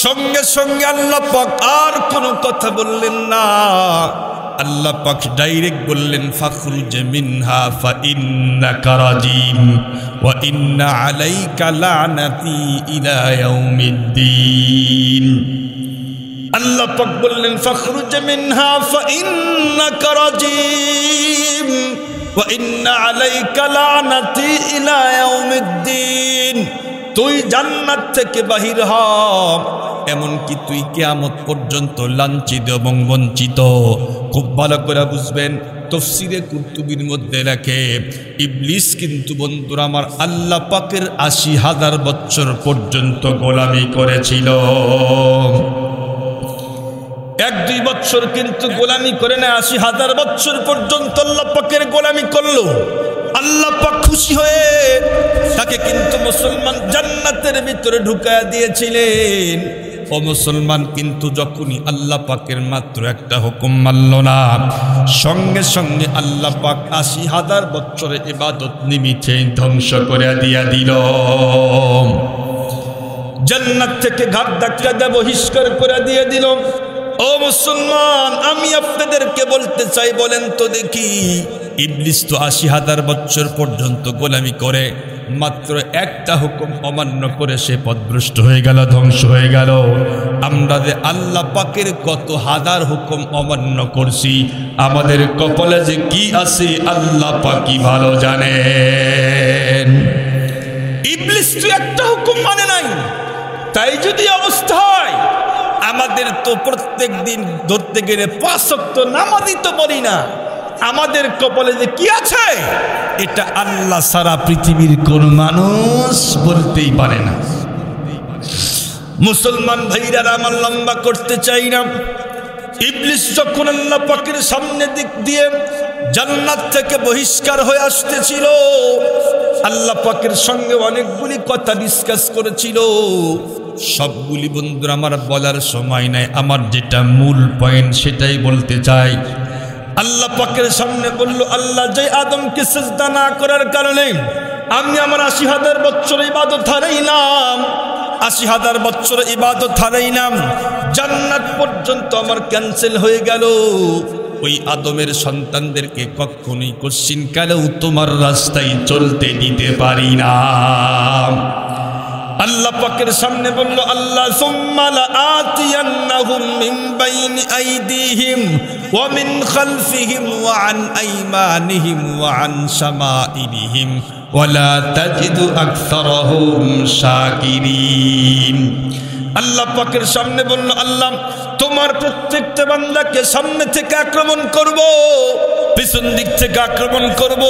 সঙ্গে সঙ্গে আল্লাহ পাক আর কোনো কথা বললেন না। আল্লাহ পাক ডাইরেক্ট বললেন ফাখরুজ মিনহা ফাইন্নাকা রাজিম ওয়া ইন্না আলাইকা লানাতি ইলা ইয়াউমিদ্দিন। আল্লাহ পাক বললেন ফাখরুজ মিনহা ফাইন্নাকা রাজিম ওয়া ইন্না আলাইকা লানাতি ইলা ইয়াউমিদ্দিন। তুই জান্নাত থেকে বাহির হ, এমনকি তুই কিয়ামত পর্যন্ত লাঞ্ছিত এবং বঞ্চিত। খুব ভালো করে বুঝবেন, তাফসীরে কুরতুবীর মধ্যে লেখে ইবলিস কিন্তু বন্ধুরা আমার আল্লাহ পাকের ৮০,০০০ বছর পর্যন্ত গোলামি করেছিল। ১-২ বছর কিন্তু গোলামি করে না, ৮০,০০০ বছর পর্যন্ত আল্লাহ পাকের গোলামি করলো। আল্লাহ পাক খুশি হয়ে তাকে কিন্তু মুসলমান জান্নাতের ভিতরে ঢুকায়া দিয়েছিলেন। ও মুসলমান, কিন্তু যখনই আল্লাহ পাকের মাত্র একটা হুকুম মানল না, সঙ্গে সঙ্গে আল্লাহ পাক ৮০,০০০ বছরের ইবাদত নিমিত্তে ধ্বংস করে দিয়া দিল। জান্নাত থেকে ঘাট ধাক্কা দিয়ে বহিষ্কার করে দিয়ে দিল। ও মুসলমান, আমি আপনাদেরকে বলতে চাই, বলেন তো দেখি, ইবলিস তো ৮০,০০০ বছর পর্যন্ত গোলামি করে, মাত্র একটা হুকুম অমান্য করে সে পথভ্রষ্ট হয়ে গেল, ধ্বংস হয়ে গেল। আমরা যে আল্লাহ পাকের কত হাজার হুকুম অমান্য করছি, আমাদের কপালে যে কি আছে আল্লাহ পাকই ভালো জানেন। ইবলিস তো একটা হুকুম মানে নাই, তাই যদি অবস্থা হয়, আমাদের তো প্রত্যেক দিন ধরতে গেলে ৫ ওয়াক্ত নামাজই তো পড়ি না, আমাদের কপালে যে কি আছে এটা আল্লাহ সারা পৃথিবীর কোন মানুষ বলতেই পারে না। মুসলমান ভাইরা আমার লম্বা করতে চাই না, ইবলিস যখন আল্লাহ পাকের সামনে দিক দিয়ে জান্নাত থেকে বহিষ্কার হয়ে আসতেছিল, আল্লাহ পাকের সঙ্গে অনেকগুলি কথা ডিসকাস করেছিল। সবগুলি বন্ধুরা আমার বলার সময় নাই, আমার যেটা মূল পয়েন্ট সেটাই বলতে চাই। আল্লাহ পাকের সামনে বলল, আল্লাহ যে আদমকে সিজদা না করার কারণে আমি আমার ৮০,০০০ বছর ইবাদত হারাইলাম, ৮০,০০০ বছর ইবাদত হারাইলাম, জান্নাত পর্যন্ত আমার ক্যান্সেল হয়ে গেল। ওই আদমের সন্তানদেরকে কখনোই কোশ্চিন কালেও তোমার রাস্তায় চলতে দিতে পারি না। আল্লাহ পাকের সামনে বলল, আল্লাহ সুম্মা লাআতিয়ান্নাহুম মিন বাইনি আইদিহিম ওয়া মিন খালফিহিম ওয়া আন আইমানিহিম ওয়া আন শামাইলিহিম ওয়া লা তাজিদু আকসারাহুম শাকিরিন। আল্লাহ পাকের সামনে বলল, আল্লাহ তোমার প্রত্যেকটা বান্দাকে সামনে থেকে আক্রমণ করব, পিছন দিক থেকে আক্রমণ করব,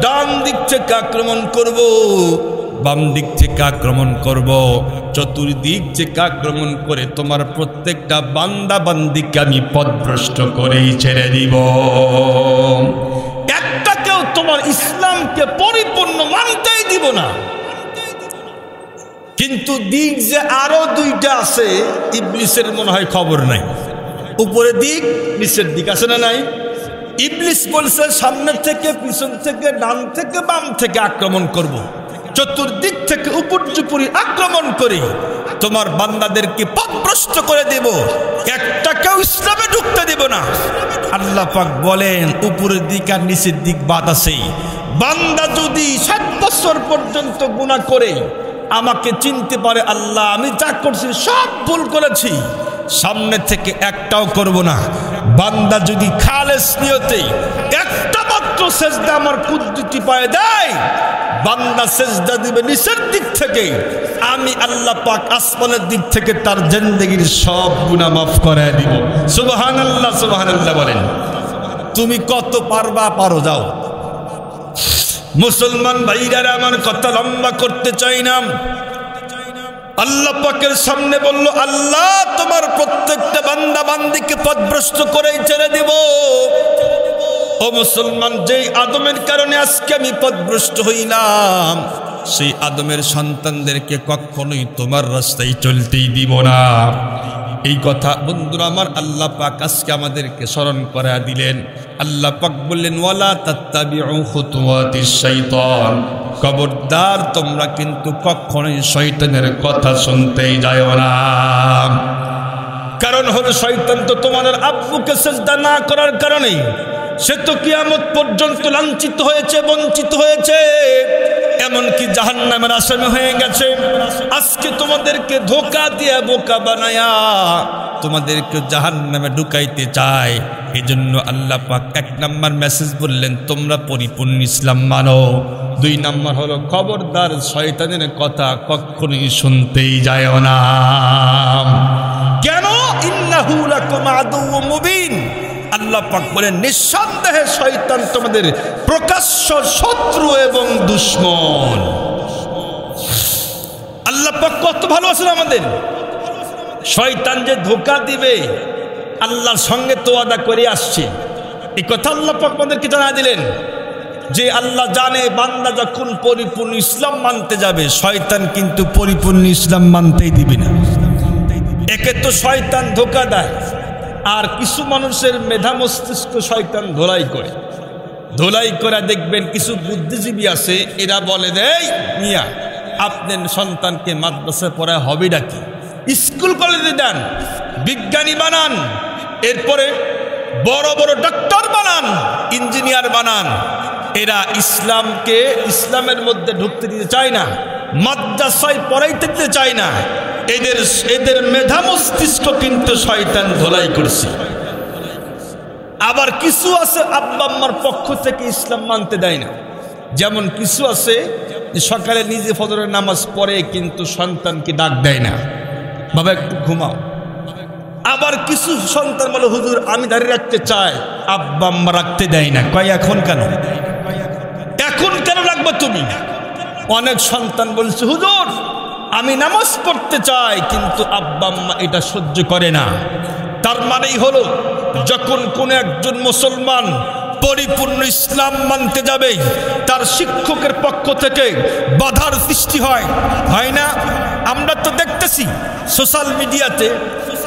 ডান দিক থেকে আক্রমণ করব, বাম দিক থেকে আক্রমণ করব, চতুর্দিক থেকে আক্রমণ করে তোমার প্রত্যেকটা বান্দা বান্দিকে আমি পথভ্রষ্ট করেই ছেড়ে দিব। একটা কেউ তোমার ইসলামকে পরিপূর্ণ মানতেই দিব না। কিন্তু দিক যে আরো 2টা আছে, ইবলিসের মনে হয় খবর নাই। উপরে দিক, নিচের দিক আছে না নাই? ইবলিস বলছে সামনে থেকে, পিছন থেকে, ডান থেকে, বাম থেকে আক্রমণ করব, চতুর্দিক থেকে উপর্যুপরি আক্রমণ করে তোমার বান্দাদেরকে পথভ্রষ্ট করে দেব, একটা কেউ ইসলামে ঢুকতে দেব না। আল্লাহ পাক বলেন উপরের দিক আর নিচের দিক বাদ আছে। বান্দা যদি 7 বছর পর্যন্ত গুনাহ করে আমাকে চিনতে পারে, আল্লাহ আমি যা করছি সব ভুল করেছি, সামনে থেকে একটাও করব না। বান্দা যদি খালেস নিয়তে একটা মাত্র সেজদা আমার কুদরতি পায়ে দেয়, বান্দা সেজদা দিবে নিচের দিক থেকে, আমি আল্লাহ পাক আসমানের দিক থেকে তার জিন্দেগীর সব গুনাহ মাফ করে দিব। সুবহানাল্লাহ, সুবহানাল্লাহ বলেন। তুমি কত পারবা, পারো, যাও। মুসলমান ভাইরা আমার কথা লম্বা করতে চাই না। আল্লাহ পাকের সামনে বলল, আল্লাহ তোমার প্রত্যেকটা বান্দা বান্দিকে পথভ্রষ্ট করেই ছেড়ে দেব। ও মুসলমান, যেই আদমের কারণে আজকে আমি পথভ্রষ্ট হইলাম, সেই আদমের সন্তানদেরকে কখনোই তোমার রাস্তায় চলতেই দিব না। এই কথা বন্ধুরা আমার আল্লাহ পাক আজকে আমাদেরকে স্মরণ করা দিলেন। আল্লাহ পাক বললেন, ওয়ালা তাত্তাবিউ খুতুওয়াতিশ শাইতান, খবরদার তোমরা কিন্তু কখনোই শয়তানের কথা শুনতেই যাও না। কারণ হলো শয়তান তো তোমাদের আব্বুকে সিজদা না করার কারণে সে তো কিয়ামত পর্যন্ত লাঞ্ছিত হয়েছে, বঞ্চিত হয়েছে, এমনকি জাহান্নামের আসামি হয়ে গেছে। আজকে তোমাদেরকে ধোঁকা দিয়ে বোকা বানায়া তোমাদেরকে জাহান্নামে ঢুকাইতে চায়। এই জন্য আল্লাহ পাক 1 নম্বর মেসেজ বললেন, তোমরা পরিপূর্ণ ইসলাম মানো। 2 নম্বর হলো খবরদার শয়তানের কথা কখনোই শুনতেই যায় না। কেন? ইন্নাহু লাকুম আদুউম মুবিন। আল্লাহ পাক বলেন, নিঃসন্দেহে শয়তান তোমাদের প্রকাশ্য শত্রু এবং দুশমন। আল্লাহ পাক কত ভালোবাসেন আমাদের। শয়তান যে ধোঁকা দিবে আল্লাহর সঙ্গে তো ওয়াদা করে আসছে। এই কথা আল্লাহ পাক আমাদেরকে জানা দিলেন যে আল্লাহ জানে বান্দা যখন পরিপূর্ণ ইসলাম মানতে যাবে, শয়তান কিন্তু পরিপূর্ণ ইসলাম মানতেই দিবে না। একে তো শয়তান ধোঁকা দেয়, আর কিছু মানুষের মেধা মস্তিষ্ক শয়তান ধোলাই করে। ধোলাই করে দেখবেন কিছু বুদ্ধিজীবী আছে, এরা বলে দেয়, মিয়া আপনার সন্তানকে মাদ্রাসায় পড়ায় হবেটা কি? স্কুল কলেজে দেন, বিজ্ঞানী বানান, এরপরে বড় বড় ডক্টর বানান, ইঞ্জিনিয়ার বানান। এরা ইসলামকে ইসলামের মধ্যে ঢুকতে দিতে চায় না, মাদ্রাসায় পড়াইতে দিতে চায় না। এদের মেধা মস্তিষ্ক কিন্তু শয়তান ধোলাই করছে। আবার কিছু আছে আব্বা আম্মার পক্ষ থেকে ইসলাম মানতে দেয় না। যেমন কিছু আছে সকালে নিজে ফজরের নামাজ পড়ে কিন্তু সন্তানকে ডাক দেয় না, বাবা একটু ঘুমাও। আবার কিছু সন্তান বলে, হুজুর আমি দাঁড়িয়ে রাখতে চাই, আব্বা আম্মা রাখতে দেয় না। কয় এখন কেন? এখন কেন রাখবো তুমি? অনেক সন্তান বলছে, হুজুর আমি নামাজ পড়তে চাই কিন্তু আব্বা আম্মা এটা সহ্য করে না। তার মানেই হলো যখন কোন একজন মুসলমান পরিপূর্ণ ইসলাম মানতে যাবে, তার শিক্ষকের পক্ষ থেকে বাধার সৃষ্টি হয় না? আমরা তো দেখতেছি সোশ্যাল মিডিয়াতে,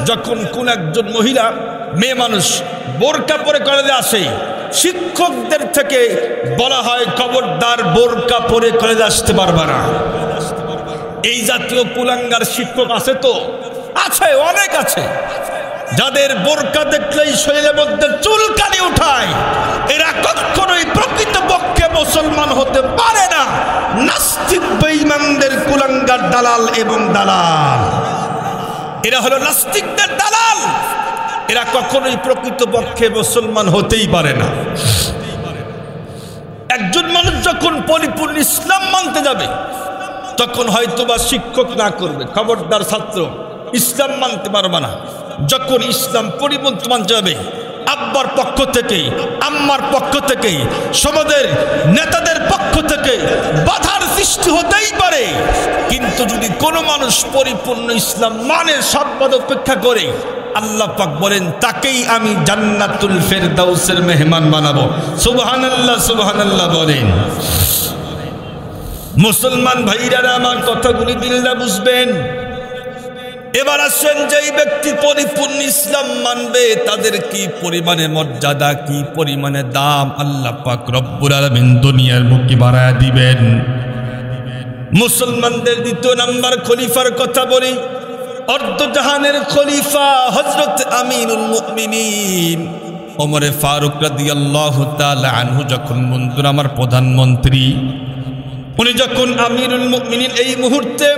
যখন কোন একজন মহিলা মেয়ে মানুষ বোরকা পরে কলেজে আসে, শিক্ষকদের থেকে বলা হয় খবরদার বোরকা পরে কলেজে আসতে পারবে না। এই জাতীয় কুলাঙ্গার শিক্ষক আছে তো? আছে, অনেক আছে, যাদের বোরকা দেখলেই শরীরের মধ্যে চুলকানি উঠায়। এরা কখনোই প্রকৃতপক্ষে মুসলমান হতে পারে না। নাস্তিক বেঈমানদের কুলাঙ্গার দালাল এবং দালাল, এরা হলো নাস্তিকদের দালাল। এরা কখনোই প্রকৃতপক্ষে মুসলমান হতেই পারে না। একজন মানুষ যখন পরিপূর্ণ ইসলাম মানতে যাবে, তখন হয়তোবা শিক্ষক না করবে, খবরদার ছাত্র ইসলাম মানতে পারবে না। যখন ইসলাম পরিপূর্ণ মানতে যাবে, আব্বার পক্ষ থেকে, আম্মার পক্ষ থেকে, সমাজের নেতাদের পক্ষ থেকে বাধার সৃষ্টি হতেই পারে। কিন্তু যদি কোনো মানুষ পরিপূর্ণ ইসলাম মানে সব বাধা উপেক্ষা করে, আল্লাহ পাক বলেন তাকেই আমি জান্নাতুল ফেরদাউসের মেহমান বানাবো। সুবহানাল্লাহ, সুবহানাল্লাহ বলেন। মুসলমান ভাইরা আমার কথাগুলি দিলরা বুঝবেন। এবার আসেন, যেই ব্যক্তি পরিপূর্ণ ইসলাম মানবে তাদের কি পরিমাণে মর্যাদা, কি পরিমাণে দাম আল্লাহ পাক রব্বুল আলামিন দুনিয়ার বুকে বাড়ায়া দিবেন। মুসলমানদের 2 নম্বর খলিফার কথা বলি। অর্ধজাহানের খলিফা হযরত আমিরুল মুমিনিন ওমরে ফারুক রাদিয়াল্লাহু তাআলা আনহু যখন বন্ধুরা আমার প্রধানমন্ত্রী, উনি যখন আমিরুল মুমিনিন, এই মুহূর্তে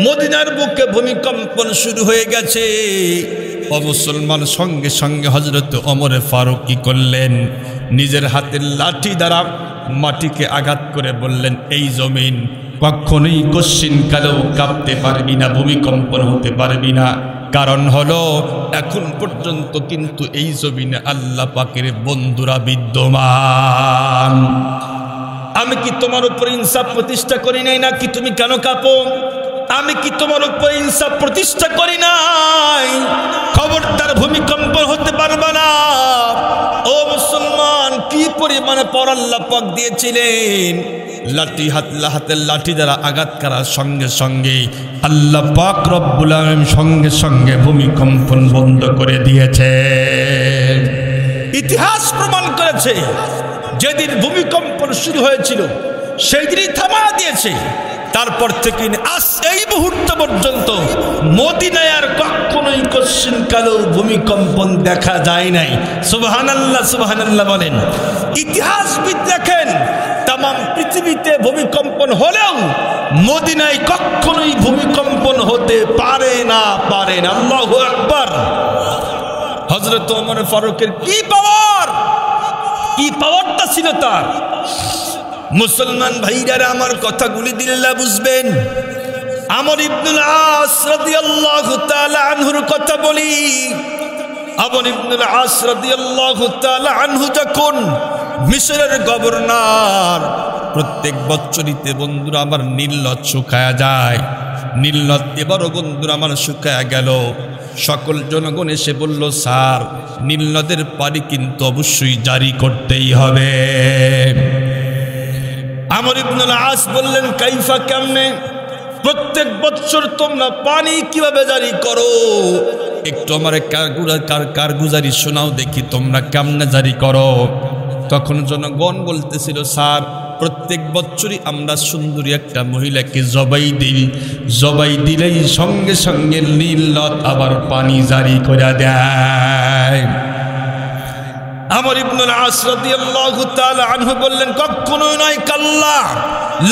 মদিনার বুকে ভূমিকম্পন শুরু হয়ে গেছে। মুসলমান সঙ্গে সঙ্গে হযরত ওমরে ফারুক কি করলেন? নিজের হাতের লাঠি দ্বারা মাটিকে আঘাত করে বললেন, এই জমিন কখনোই কশ্চিনকালেও কাঁপতে পারবি না, ভূমিকম্পন হতে পারবি না। কারণ হলো এখন পর্যন্ত কিন্তু এই জমিনে আল্লাহ পাকের বন্ধুরা বিদ্যমান। আমি কি তোমার উপর ইনসাফ প্রতিষ্ঠা করি নাই নাকি তুমি কেন কাঁপো? আমি কি তোমার উপর ইনসাফ প্রতিষ্ঠা করি নাই? খবরদার ভূমিকম্প হতে পারবে না। ও মুসলমান, কি পরিমাণে পর আল্লাহ পাক দিয়েছিলেন। হাতের লাঠি দ্বারা আঘাত করার সঙ্গে সঙ্গে আল্লাহ পাক রব্বুল আলামিন সঙ্গে সঙ্গে ভূমিকম্পন বন্ধ করে দিয়েছে। ইতিহাস প্রমাণ করেছে যেদিন ভূমিকম্পন শুরু হয়েছিল সেই দিনই থামা দিয়েছে। তারপর থেকে আজ এই মুহূর্ত পর্যন্ত মদিনায় আর কখনোই কশ্চিনকালেও ভূমিকম্পন দেখা যায় নাই। সুবহানাল্লাহ, সুবহানাল্লাহ বলেন। ইতিহাসবিদ দেখেন, তাম পৃথিবীতে ভূমিকম্পন হলেও মদিনায় কখনোই ভূমিকম্পন হতে পারে না, পারে না। আল্লাহু আকবার। হযরত ওমর ফারুকের কি পাওয়ার, কি পাওয়ারটা ছিল তার। মুসলমান ভাইরা আমার কথাগুলি দিল্লা বুঝবেন। আমর ইবনুল আস রাদিয়াল্লাহু তাআলা আনহুর কথা বলি। আমর ইবনুল আস রাদিয়াল্লাহু তাআলা আনহু যখন মিশরের গভর্নর, প্রত্যেক বছরিতে বন্ধুরা আমার নীল নদ শুকায়া যায়। নীল নদ এবারও বন্ধুরা আমার শুকায়া গেল। সকল জনগণ এসে বলল, স্যার নীল নদের পানি কিন্তু অবশ্যই জারি করতেই হবে। আমর ইবনুল আস বললেন, কাইফা, কেমনে? প্রত্যেক বছর তোমরা পানি কিভাবে জারি করো? একটু আমার কারগুজারি শোনাও দেখি, তোমরা কেমনে জারি করো? তখন জনগণ বলতেছিল, স্যার প্রত্যেক বছরই আমরা সুন্দরী একটা মহিলাকে জবাই দিই, জবাই দিলেই সঙ্গে সঙ্গে নীল নদ আবার পানি জারি করে দেয়। আমর ইবনুল আস রাদিয়াল্লাহু তাআলা আনহু বললেন, কখনোই নয়, কাল্লা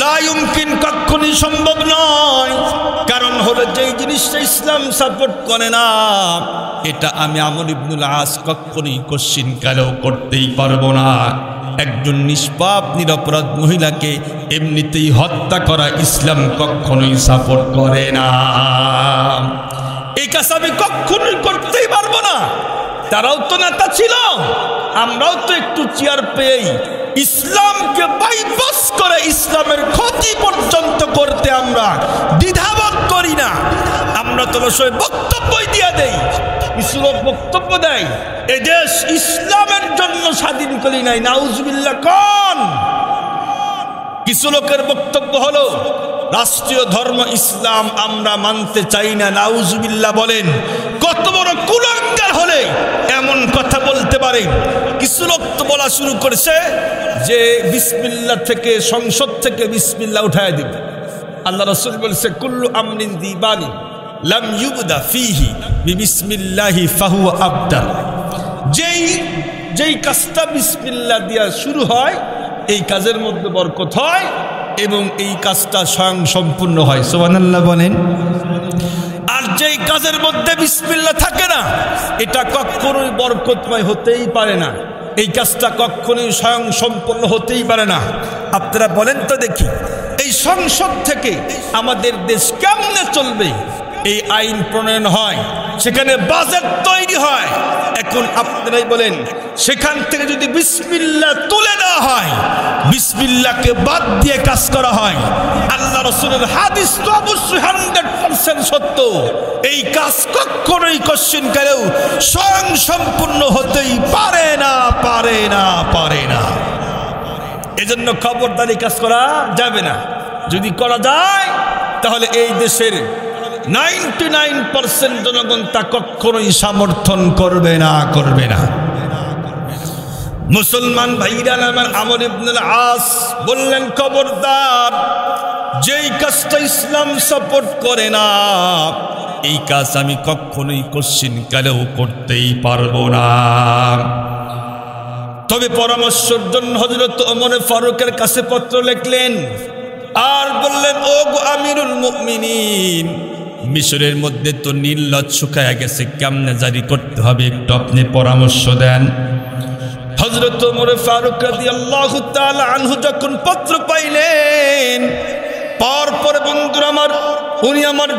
লা ইউমকিন, কখনোই সম্ভব নয়। কারণ হলো যেই জিনিসটা ইসলাম সাপোর্ট করে না, এটা আমি আমর ইবনুল আস কখনোই কশ্চিনকালেও করতেই পারবো না। একজন নিষ্পাপ নিরপরাধ মহিলাকে এমনিতেই হত্যা করা ইসলাম কখনোই সাপোর্ট করে না। এই কাজ আমি কখনোই করতেই পারবো না। তারাও তো নেতা ছিল, আমরাও তো একটু চেয়ার পেয়েই ইসলামকে বাইপাস করে ইসলামের ক্ষতি পর্যন্ত করতে আমরা দ্বিধাবোধ করি না। আমরা তো অবশ্যই বক্তব্যই দিয়ে দেই। কিছু লোক বক্তব্য দেয় এ দেশ ইসলামের জন্য স্বাধীন করি নাই, নাউজুবিল্লাহ কোন। কিছু লোকের বক্তব্য হলো রাষ্ট্রীয় ধর্ম ইসলাম আমরা মানতে চাই না, নাউজুবিল্লাহ বলেন। কত বড় কুলাঙ্গার হলে এমন কথা বলতে পারে? কিছু লোক তো বলা শুরু করেছে যে বিসমিল্লাহ থেকে, সংসদ থেকে বিসমিল্লাহ উঠায় দিবে। আল্লাহ রাসূল বলেছে, কুল্লু আমরিন দিবানি লাম ইউবদা ফিহি বিসমিল্লাহি ফাহুয়া আবদাল। যেই কাজটা বিসমিল্লাহ দিয়া শুরু হয় এই কাজের মধ্যে বরকত হয় এবং এই কাজটা স্বয়ং সম্পূর্ণ হয়। সুবহানাল্লাহ বলেন। আর যেই কাজের মধ্যে বিসমিল্লাহ থাকে না, এটা কখনোই বরকতময় হতেই পারে না। এই কাজটা কখনোই স্বয়ং সম্পূর্ণ হতেই পারে না। আপনারা বলেন তো দেখি, এই সংসদ থেকে আমাদের দেশ কেমনে চলবে? এই আইন প্রণয়ন হয়, সেখানে বাজেট তৈরি হয়। এখন আপনারাই বলেন, সেখান থেকে যদি বিসমিল্লাহ তুলে দেওয়া হয়, বিসমিল্লাহকে বাদ দিয়ে কাজ করা হয়, আল্লাহ রাসূলের হাদিস তো অবশ্যই 100% সত্য। এই কাজ কখনোই কশ্চিনকালেও স্বয়ং সম্পূর্ণ হতেই পারে না, পারে না, পারে না। এজন্য খবরদারি কাজ করা যাবে না। যদি করা যায় তাহলে এই দেশের 99% জনগণ তা কখনোই সমর্থন করবে না, করবে না। মুসলমান ভাইরা আমার, আমর ইবনুল আস বললেন, খবরদার, যেই কাজটা ইসলাম সাপোর্ট করে না এই কাজ আমি কখনোই কশ্চিনকালেও করতেই পারবো না। তবে পরামর্শের জন্য হযরত ওমর ফারুকের কাছে পত্র লিখলেন আর বললেন, ও গো আমিরুল মুমিনিন, মিশরের মধ্যে তো নীল নদ শুকায়া গেছে, কেমনে জারি করতে হবে একটু আপনি পরামর্শ দেন। হযরত ওমর ফারুক রাদিয়াল্লাহু তাআলা আনহু যখন পত্র পাইলেন, পরে বন্ধুরা আমার, উনি আমার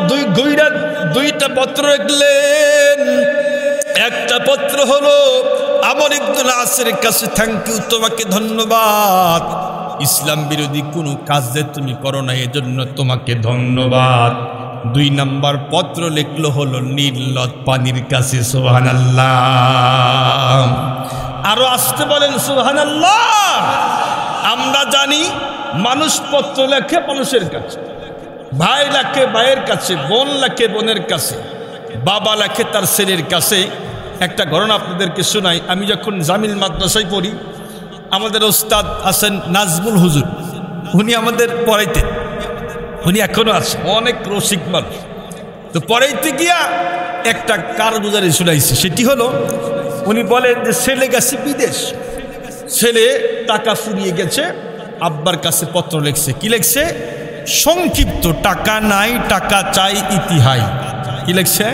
দুইটা পত্র লিখলেন। একটা পত্র হলো আমর ইবনুল আসের কাছে, থ্যাংক ইউ, তোমাকে ধন্যবাদ। ইসলাম বিরোধী কোনো কাজ যে তুমি করো না, এজন্য তোমাকে ধন্যবাদ। 2 নাম্বার পত্র লিখলো হলো নীল পানির কাছে। সুবহানাল্লাহ, আরো আসতে বলেন সুবহানাল্লাহ। আমরা জানি মানুষ পত্র লেখে মানুষের কাছে, ভাই লেখে ভাইয়ের কাছে, বোন লেখে বোনের কাছে, বাবা লেখে তার ছেলের কাছে। একটা ঘটনা আপনাদেরকে শোনাই। আমি যখন জামিল মাদ্রাসায় পড়ি, আমাদের ওস্তাদ আছেন নাজমুল হুজুর, উনি আমাদের পড়াইতেন, উনি এখনো আছেন, অনেক রসিক মানুষ। তো পড়াইতে গিয়া একটা কারগুজারি শুনাইছে, সেটি হলো উনি বলেন যে ছেলে গেছে বিদেশ, ছেলে টাকা ফুরিয়ে গেছে, আব্বার কাছে পত্র লিখছে। কি লিখছে? সংক্ষিপ্ত, টাকা নাই টাকা চাই ইতিহাই। কি লিখছে?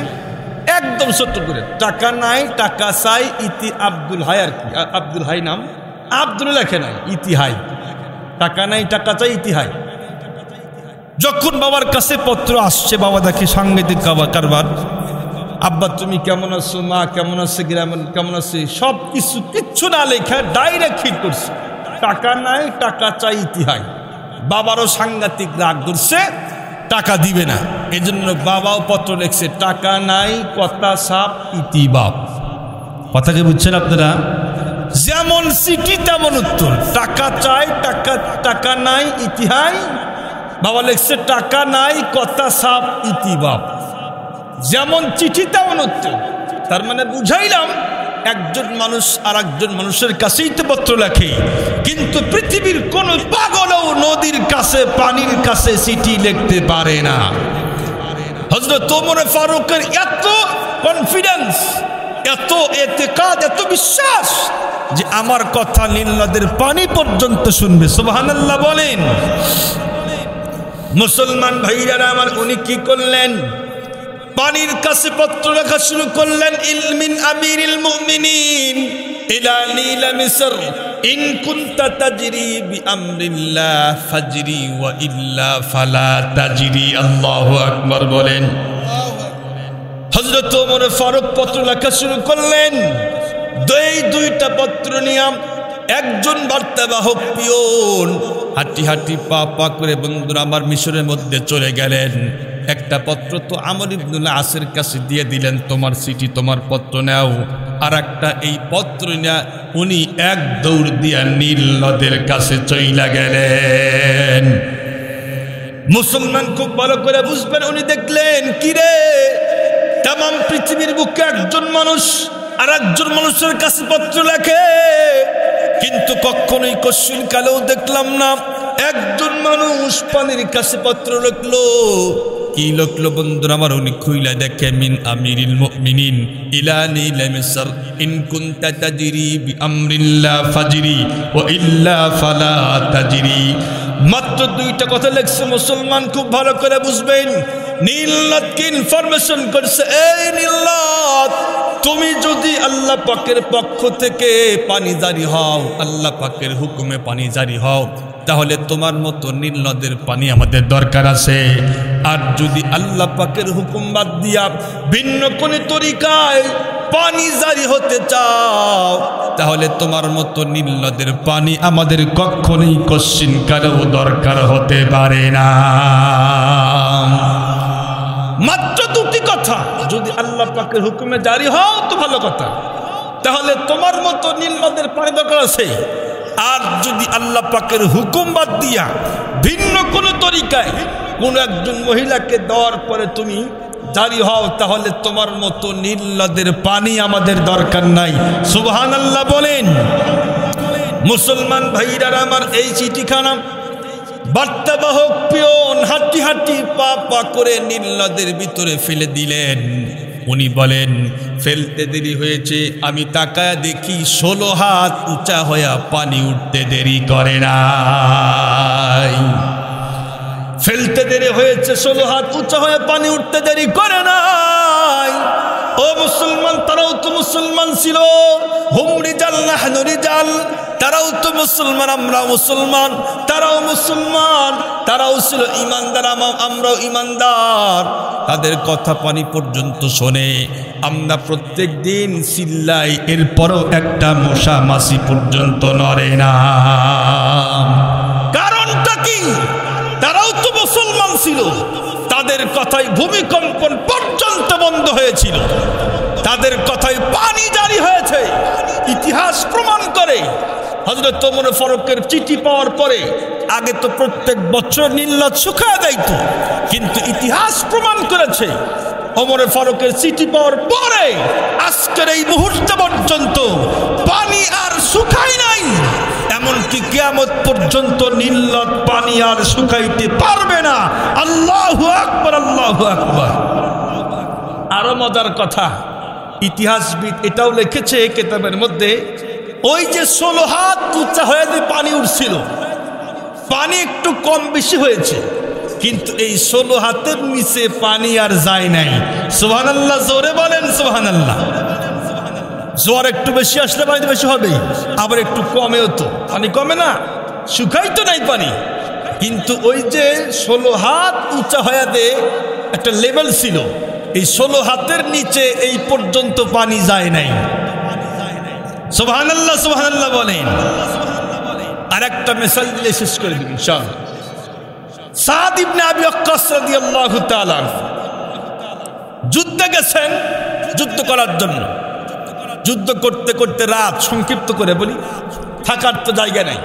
একদম ছোট্ট করে, টাকা নাই টাকা চাই ইতি আব্দুল হাই। আর কি আব্দুল হাই নাম, আব্দুল লেখে নাই, ইতিহাই। টাকা নাই টাকা চাই ইতিহাই। যখন বাবার কাছে পত্র আসছে, বাবা দেখে সাংঘাতিক কারবার। আব্বা তুমি কেমন আছো, মা কেমন আছে, গ্রাম কেমন আছে, সব কিছু কিচ্ছু না লেখা ডাইরেক্ট হিট করছে, টাকা নাই টাকা চাই ইতিহাই। বাবারও সাংঘাতিক রাগ ধরছে, টাকা দিবে না। এজন্য বাবাও পত্র লিখছে, টাকা নাই কথা সাপ ইতি বাপ। কথাকে বুঝছেন আপনারা? যেমন চিঠি তেমন উত্তর, টাকা চাই টাকা নাই ইতিহাই। বাবা লিখছে টাকা নাই কথা সাপ ইতি বাপ। যেমন চিঠি তেমন উত্তর। তার মানে বুঝাইলাম, একজন মানুষ আর একজন মানুষের কাছেই তো পত্র লেখে, কিন্তু পৃথিবীর কোন পাগলও নদীর কাছে পানির কাছে চিঠি লিখতে পারে না। হযরত ওমর ফারুকের এত কনফিডেন্স, এত ইতিকাদ, এত বিশ্বাস যে আমার কথা নীল নদের পানি পর্যন্ত শুনবে। সুবহানাল্লাহ বলেন। মুসলমান ভাইরা আমার, উনি কি করলেন? পানির কাছে পত্র লেখা শুরু করলেন। ইলমিন আমিরিল মুমিনিন ইলা নীল মিসর ইন কুনতা তাজরি বিআমরিল্লাহ ফাজরি ওয়া ইল্লা ফালা তাজরি। আল্লাহু আকবার বলেন। হযরত ওমর ফারুক পত্র লেখা শুরু করলেন। দুইটা পত্র নিয়ে একজন বার্তাবাহক পিয়ন হাঁটি হাঁটি পা করে বন্ধুরা আমার মিশরের মধ্যে চলে গেলেন। একটা পত্র তো আমর ইবনুল আসের কাছে দিয়ে দিলেন, তোমার চিঠি তোমার পত্র নাও। আর একটা এই পত্র নিয়ে উনি এক দৌড় দিয়া নীল নদের কাছে চইলা গেলেন। মুসলমান খুব ভালো করে বুঝবেন, উনি দেখলেন কিরে, তামাম পৃথিবীর বুকে একজন মানুষ আর একজন মানুষের কাছে পত্র লেখে, কিন্তু কখনোই কশিন কালেও দেখলাম না একজন মানুষ পানির কাছে পত্র লিখলো। কি লিখলো বন্ধুরা আমার? উনি খুইলা দেখে, মিন আমিরিল মুমিনিন ইলা নীল মিসর ইন কুনতা তাজরি বিআমরিল্লাহ ফাজরি ওয়া ইল্লা ফালা তাজরি। মাত্র দুইটা কথা লিখছে। মুসলমান খুব ভালো করে বুঝবেন, নীলনদকে ইনফরমেশন করছে, এই নীলনদ, তুমি যদি আল্লাহ পাকের পক্ষ থেকে পানি জারি হও, আল্লাহ পাকের হুকুমে পানি জারি হও, তাহলে তোমার মতো নীল নদের পানি আমাদের দরকার আছে। আর যদি আল্লাহ পাকের হুকুম বাদ দিয়া ভিন্ন কোন তরিকায় পানি জারি হতে চাও, তাহলে তোমার মতো নীল নদের পানি আমাদের কখনোই কশিন কালেও দরকার হতে পারে না। মাত্র দুটি কথা, যদি আল্লাহ পাকের হুকুমে জারি হও তো ভালো কথা, তাহলে তোমার মতো নীল নদের পানি দরকার আছে। আর যদি আল্লাহ পাকের হুকুম বাদ দিয়া ভিন্ন কোন তরিকায় কোন একজন মহিলাকে দেওয়ার পরে তুমি জারি হও, তাহলে তোমার মতো নীল নদের পানি আমাদের দরকার নাই। সুবহানাল্লাহ বলেন। মুসলমান ভাইরা আমার, এই চিঠিখানা বার্তাবাহক পিয়ন হাঁটি হাঁটি পা করে নীল নদের ভিতরে ফেলে দিলেন। উনি বলেন, ফেলতে দেরি হয়েছে, আমি তাকায় দেখি 16 হাত উঁচা হয়ে পানি উঠতে দেরি করে নাই। ফেলতে দেরি হয়েছে, 16 হাত উঁচা হয়ে পানি উঠতে দেরি করে নাই। ও মুসলমান, তারাও তো মুসলমান ছিল। হুম রিজাল নাহনু রিজাল, তারাও তো মুসলমান, আমরাও মুসলমান, তারাও মুসলমান, তারাও ছিল ইমানদার, আমরাও ইমানদার। তাদের কথা পানি পর্যন্ত শোনে, আমরা প্রত্যেক দিন চিল্লাই, এরপরও একটা মশা মাছি পর্যন্ত নড়ে না। কি? তারাও তো মুসলমান ছিল, তাদের কথায় ভূমিকম্পন পর্যন্ত বন্ধ হয়েছিল, তাদের কথায় পানি জারি হয়েছে। ইতিহাস প্রমাণ করে হযরত ওমর ফারুকের চিঠি পাওয়ার পরে আগে তো প্রত্যেক বছর নীল নদ শুকায় যাইত, কিন্তু ইতিহাস প্রমাণ করেছে ওমর ফারুকের চিঠি পাওয়ার পরে আজকের এই মুহূর্ত পর্যন্ত পানি আর শুকায় নাই। এমনকি কিয়ামত পর্যন্ত নীল নদ পানি আর শুকাইতে পারবে না। আল্লাহু আকবার, আল্লাহু আকবার। আরো মজার কথা, ইতিহাসবিদ এটাও লিখেছে কিতাবের মধ্যে, ওই যে 16 হাত উঁচা হয়ে যে পানি উঠছিল, পানি একটু কম বেশি হয়েছে, কিন্তু এই 16 হাতের নিচে পানি আর যায় নাই। সুবহানাল্লাহ, জোরে বলেন সুবহানাল্লাহ। জোয়ার একটু বেশি আসলে পানি বেশি হবে, আবার একটু কমেও তো পানি কমে না, শুকাই তো নাই পানি। কিন্তু ওই যে 16 হাত উঁচা হয়ে দে একটা লেভেল ছিল, এই 16 হাতের নিচে এই পর্যন্ত পানি যায় নাই। সুবহানাল্লাহ, সুবহানাল্লাহ বলেন। আর একটা মিসাল দিলে শেষ করে দিন ইনশাআল্লাহ। সাদ ইবনে আবি ওয়াক্কাস রাদিয়াল্লাহু তাআলা যুদ্ধে গেছেন, যুদ্ধ করার জন্য। যুদ্ধ করতে করতে রাত, সংক্ষিপ্ত করে বলি, থাকার তো জায়গা নেই।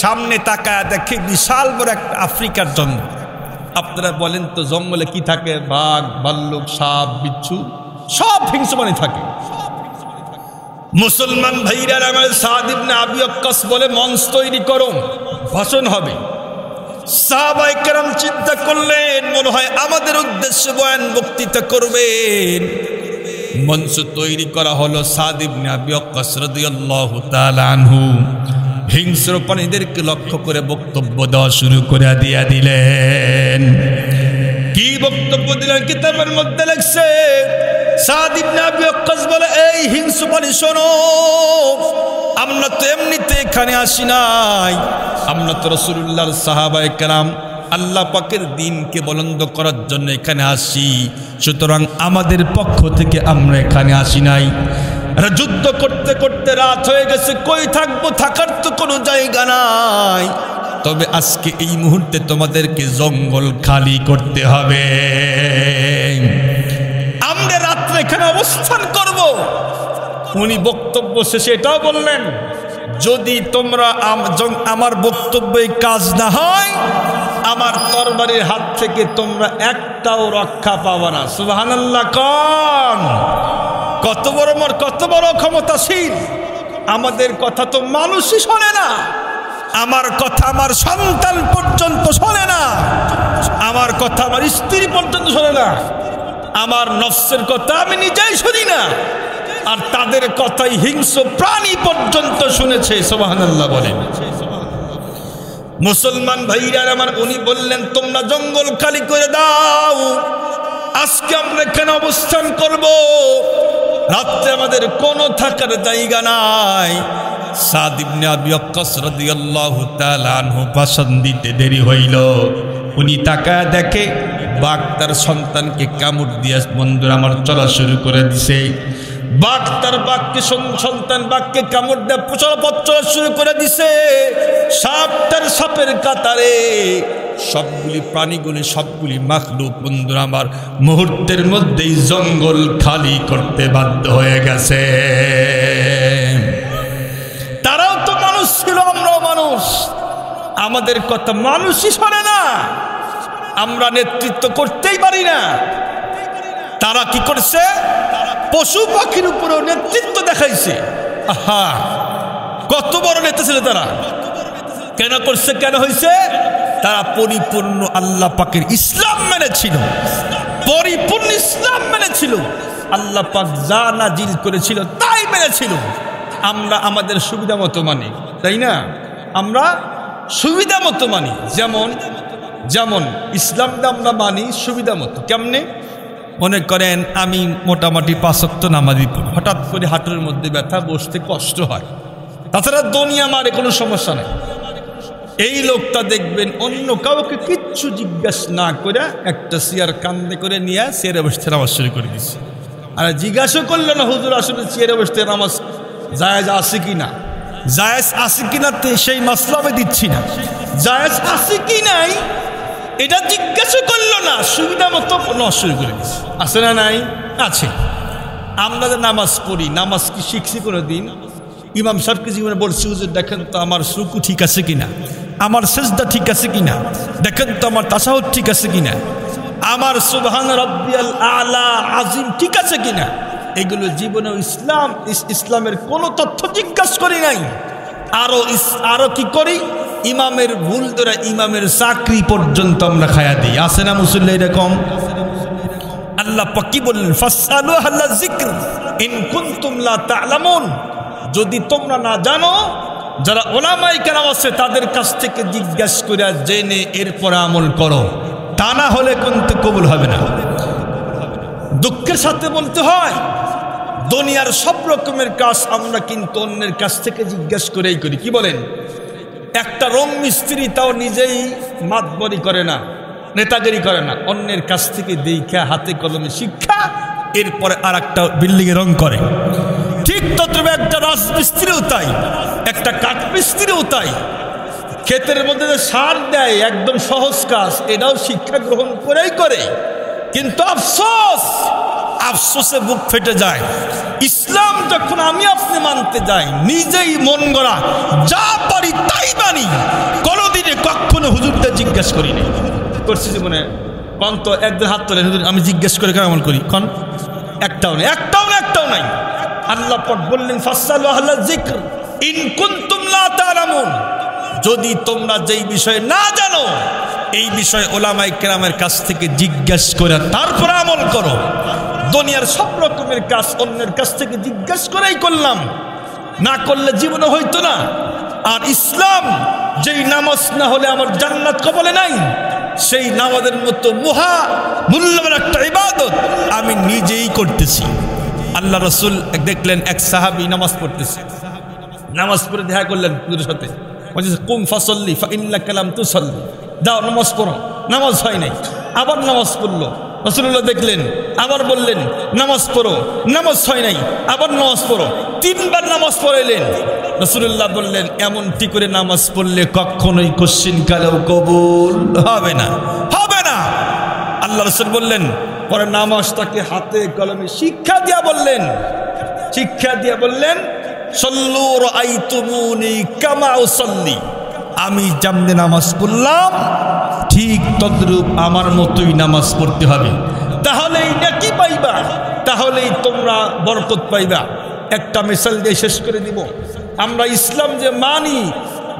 সামনে তাকায় দেখে বিশাল বড় একটা আফ্রিকার জঙ্গল। আপনারা বলেন তো জঙ্গলে কি থাকে? বাঘ, ভাল্লুক, সাপ, বিচ্ছু, সব হিংস্র প্রাণী থাকে। মুসলমান ভাইরা আমার সাদ ইবনে আবি ওয়াক্কাস বলে, মঞ্চ তৈরি করো, ভাষণ হবে। সাহাবায়ে কেরাম চিন্তা করলেন, মনে হয় আমাদের উদ্দেশ্যে বয়ান বক্তৃতা করবেন। মঞ্চ তৈরি করা হলো। সাদ ইবনে আবি ওয়াক্কাস রাদিয়াল্লাহু তাআলা আনহু হিংস্র প্রাণীদেরকে লক্ষ্য করে বক্তব্য দেওয়া শুরু করে দিলেন। কি বক্তব্য দিলেন? কিতাবের মধ্যে লেখছে, সাদ ইবনে আবি ওয়াক্কাস বলে, এই হিংস্র প্রাণী শোনো, আমরা তো এমনিতে এখানে আসি নাই, আমরা তো রাসূলুল্লাহর সাহাবায়ে কেরাম আল্লাহ পাকের দ্বীনকে বুলন্দ করার জন্য এখানে আসি, সুতরাং আমাদের পক্ষ থেকে আমরা এখানে আসি নাই। যুদ্ধ করতে করতে রাত হয়ে গেছে, কই থাকবো, থাকার তো কোনো জায়গা নাই, তবে আজকে এই মুহূর্তে তোমাদেরকে জঙ্গল খালি করতে হবে, আমরা রাত্রে এখানে অবস্থান করব। উনি বক্তব্য শেষে এটাও বললেন, যদি তোমরা আমার বক্তব্যে কাজ না হয়, আমার তরবারির হাত থেকে তোমরা একটাও রক্ষা পাবে না। সুবহানাল্লাহ কোন! কত বড় ক্ষমতাশীল! আমাদের কথা তো মানুষই শোনে না, আমার কথা আমার সন্তান পর্যন্ত শোনে না, আমার কথা আমার স্ত্রী পর্যন্ত শোনে না, আমার নফসের কথা আমি নিজেই শুনি না, আর তাদের কথাই হিংস্র প্রাণী পর্যন্ত শুনেছে। সুবহানাল্লাহ বলেন। মুসলমান ভাইরা আমার, উনি বললেন, তোমরা জঙ্গল খালি করে দাও, আজকে আমরা এখানে অবস্থান করব, রাত্রে আমাদের কোনো থাকার জায়গা নাই। সাদ ইবনে আবি ওয়াক্কাস রাদিয়াল্লাহু তাআলা আনহু ভাষণ দিতে দেরি হইল। উনি তাকায় দেখে বাঘ তার সন্তানকে কামড় দিয়ে বন্ধুরা আমার চলা শুরু করে দিছে। বাঘ তার সন্তান বাঘকে কামড় দিয়ে চলাপথ চলা শুরু করে দিছে। সাপ তার সাপের কাতারে, সবগুলি প্রাণীগুলি, সবগুলি মাখলুক বন্ধুরা আমার মুহূর্তের মধ্যেই জঙ্গল খালি করতে বাধ্য হয়ে গেছে। তারাও তো মানুষ ছিল, আমরাও মানুষ, আমাদের কথা মানুষই শোনে না, আমরা নেতৃত্ব করতেই পারি না। তারা কি করছে? পশু পাখির উপরেও নেতৃত্ব দেখাইছে। আহা, কত বড় নেতা ছিল তারা! কেন করছে? কেন হয়েছে? তারা পরিপূর্ণ আল্লাহ পাকের ইসলাম মেনেছিল, পরিপূর্ণ ইসলাম মেনেছিল, আল্লাহ পাক যা নাজিল করেছিল তাই মেনেছিল। আমরা আমাদের সুবিধা মতো মানি, তাই না? আমরা সুবিধা মতো মানি, যেমন ইসলামটা আমরা মানি সুবিধা মতো। কেমনে? মনে করেন আমি মোটামুটি 5 ওয়াক্ত নামাজি পড়ি, হঠাৎ করে হাঁটুর মধ্যে ব্যথা, বসতে কষ্ট হয়, তাছাড়া দুনিয়া মারে কোনো সমস্যা নেই। এই লোকটা দেখবেন অন্য কাউকে কিচ্ছু জিজ্ঞাসা না করে একটা চেয়ার কান্দে করে নিয়ে চেয়ারে বসতে নামাজ শুরু করে দিচ্ছে। আর জিজ্ঞাসা করলো না, হুজুর আসলে চেয়ারে বসতে নামাজ জায়েজ আছে কি না? জায়েজ আছে কিনা সেই মাসলা আমি দিচ্ছি না, জায়েজ আছে কি নাই এটা জিজ্ঞাসা করলো না, সুবিধা মতো শুরু করে দিচ্ছে। আছে না নাই? আছে। আমরা যে নামাজ পড়ি, নামাজ কি শিখছি কোনো দিন? ইমাম সাহেবকে জীবনে বলছি, হুজুর দেখেন তো আমার রুকু ঠিক আছে কিনা, আমার সিজদা ঠিক আছে কিনা, দেখেন তো আমার তাশাহুদ ঠিক আছে কিনা, আমার সুবহান রাব্বিয়াল আলা আজিম ঠিক আছে কিনা। এগুলো জীবনে ইসলামের কোনো তথ্য জিজ্ঞাসা করি নাই। আরো কি করি? ইমামের ভুল ধরে ইমামের চাকরি পর্যন্ত আমরা খায়া দিই। আছে না মুসল্লি এরকম? আল্লাহ পাক কি বললেন? ফাসআলু আহলা যিকর ইন কুনতুম লা তা'লামুন। যদি তোমরা না জানো, যারা উলামায়ে কেরাম আছে তাদের কাছ থেকে জিজ্ঞাসা করে জেনে এরপর আমল করো, তা না হলে কিন্তু কবুল হবে না। দুঃখের সাথে বলতে হয়, দুনিয়ার সব রকমের কাজ আমরা কিন্তু অন্যের কাছ থেকে জিজ্ঞাসা করেই করি। কি বলেন? একটা রং মিস্ত্রি তাও নিজেই মাতবরি করে না, নেতাগিরি করে না, অন্যের কাছ থেকে দেখা হাতে কলমে শিক্ষা এরপরে আর একটা বিল্ডিংয়ে রং করে। ঠিক ততবে একটা রাজমিস্ত্রিও তাই, একটা কাঠমিস্ত্রিও তাই। ক্ষেতের মধ্যে যে সার দেয় একদম সহজ কাজ, এটাও শিক্ষা গ্রহণ করেই করে। কিন্তু আফসোসে বুক ফেটে যায়। ইসলাম যখন আমি আপনি মানতে যাই, নিজেই মন গড়া যা পারি তাই মানি, কোনোদিনে কখনো হুজুরদের জিজ্ঞেস করিনি। করছি জীবনে কন তো একদিন হাত তোলেন, হুজুর আমি জিজ্ঞেস করে কেন আমল করি? কন একটাও নেই, একটাও নাই। আল্লাহ পাক বললেন ফাসআলু আহলা যিকর ইন কুনতুম লা তা'লামুন। যদি তোমরা যেই বিষয়ে না জানো, এই বিষয়ে উলামায়ে কেরামের কাছ থেকে জিজ্ঞাসা করে তারপর আমল করো। দুনিয়ার সব রকমের কাজ অন্যের কাছ থেকে জিজ্ঞাসা করেই করলাম, না করলে জীবনে হইতো না। আর ইসলাম যেই নামাজ না হলে আমার জান্নাত কবলে নাই, সেই নামাজের মতো মহা মূল্যবান একটা ইবাদত আমি নিজেই করতেছি। আল্লাহ রসুল দেখলেন এক সাহাবী নামাজ পড়তেছে, নামাজ পড়ে দেখা করলেন হুজুরের সাথে, বলছে কুম ফাসল্লি ফাইন্নাকা লাম তুসাল্লি, দাও নামাজ পড়ো। নামাজ হয় নাই, আবার নামাজ পড়লো। রাসূলুল্লাহ দেখলেন, আবার বললেন নামাজ পড়ো, নামাজ হয় নাই, আবার নামাজ পড়ো। 3 বার নামাজ পড়াইলেন। রাসূলুল্লাহ বললেন এমনটি করে নামাজ পড়লে কখনোই কোশ্চিন কালেও কবুল হবে না, হবে না। আল্লাহ রাসূল বললেন, পরে নামাজটাকে হাতে কলমে শিক্ষা দিয়া বললেন সল্লু রাআইতুমুনি কামা উসাল্লি, আমি যেমনে নামাজ পড়লাম ঠিক তদ্রূপ আমার মতোই নামাজ পড়তে হবে, তাহলেই নাকি পাইবা, তাহলেই তোমরা বরকত পাইবা। একটা মিসাল দিয়ে শেষ করে দিব। আমরা ইসলাম যে মানি,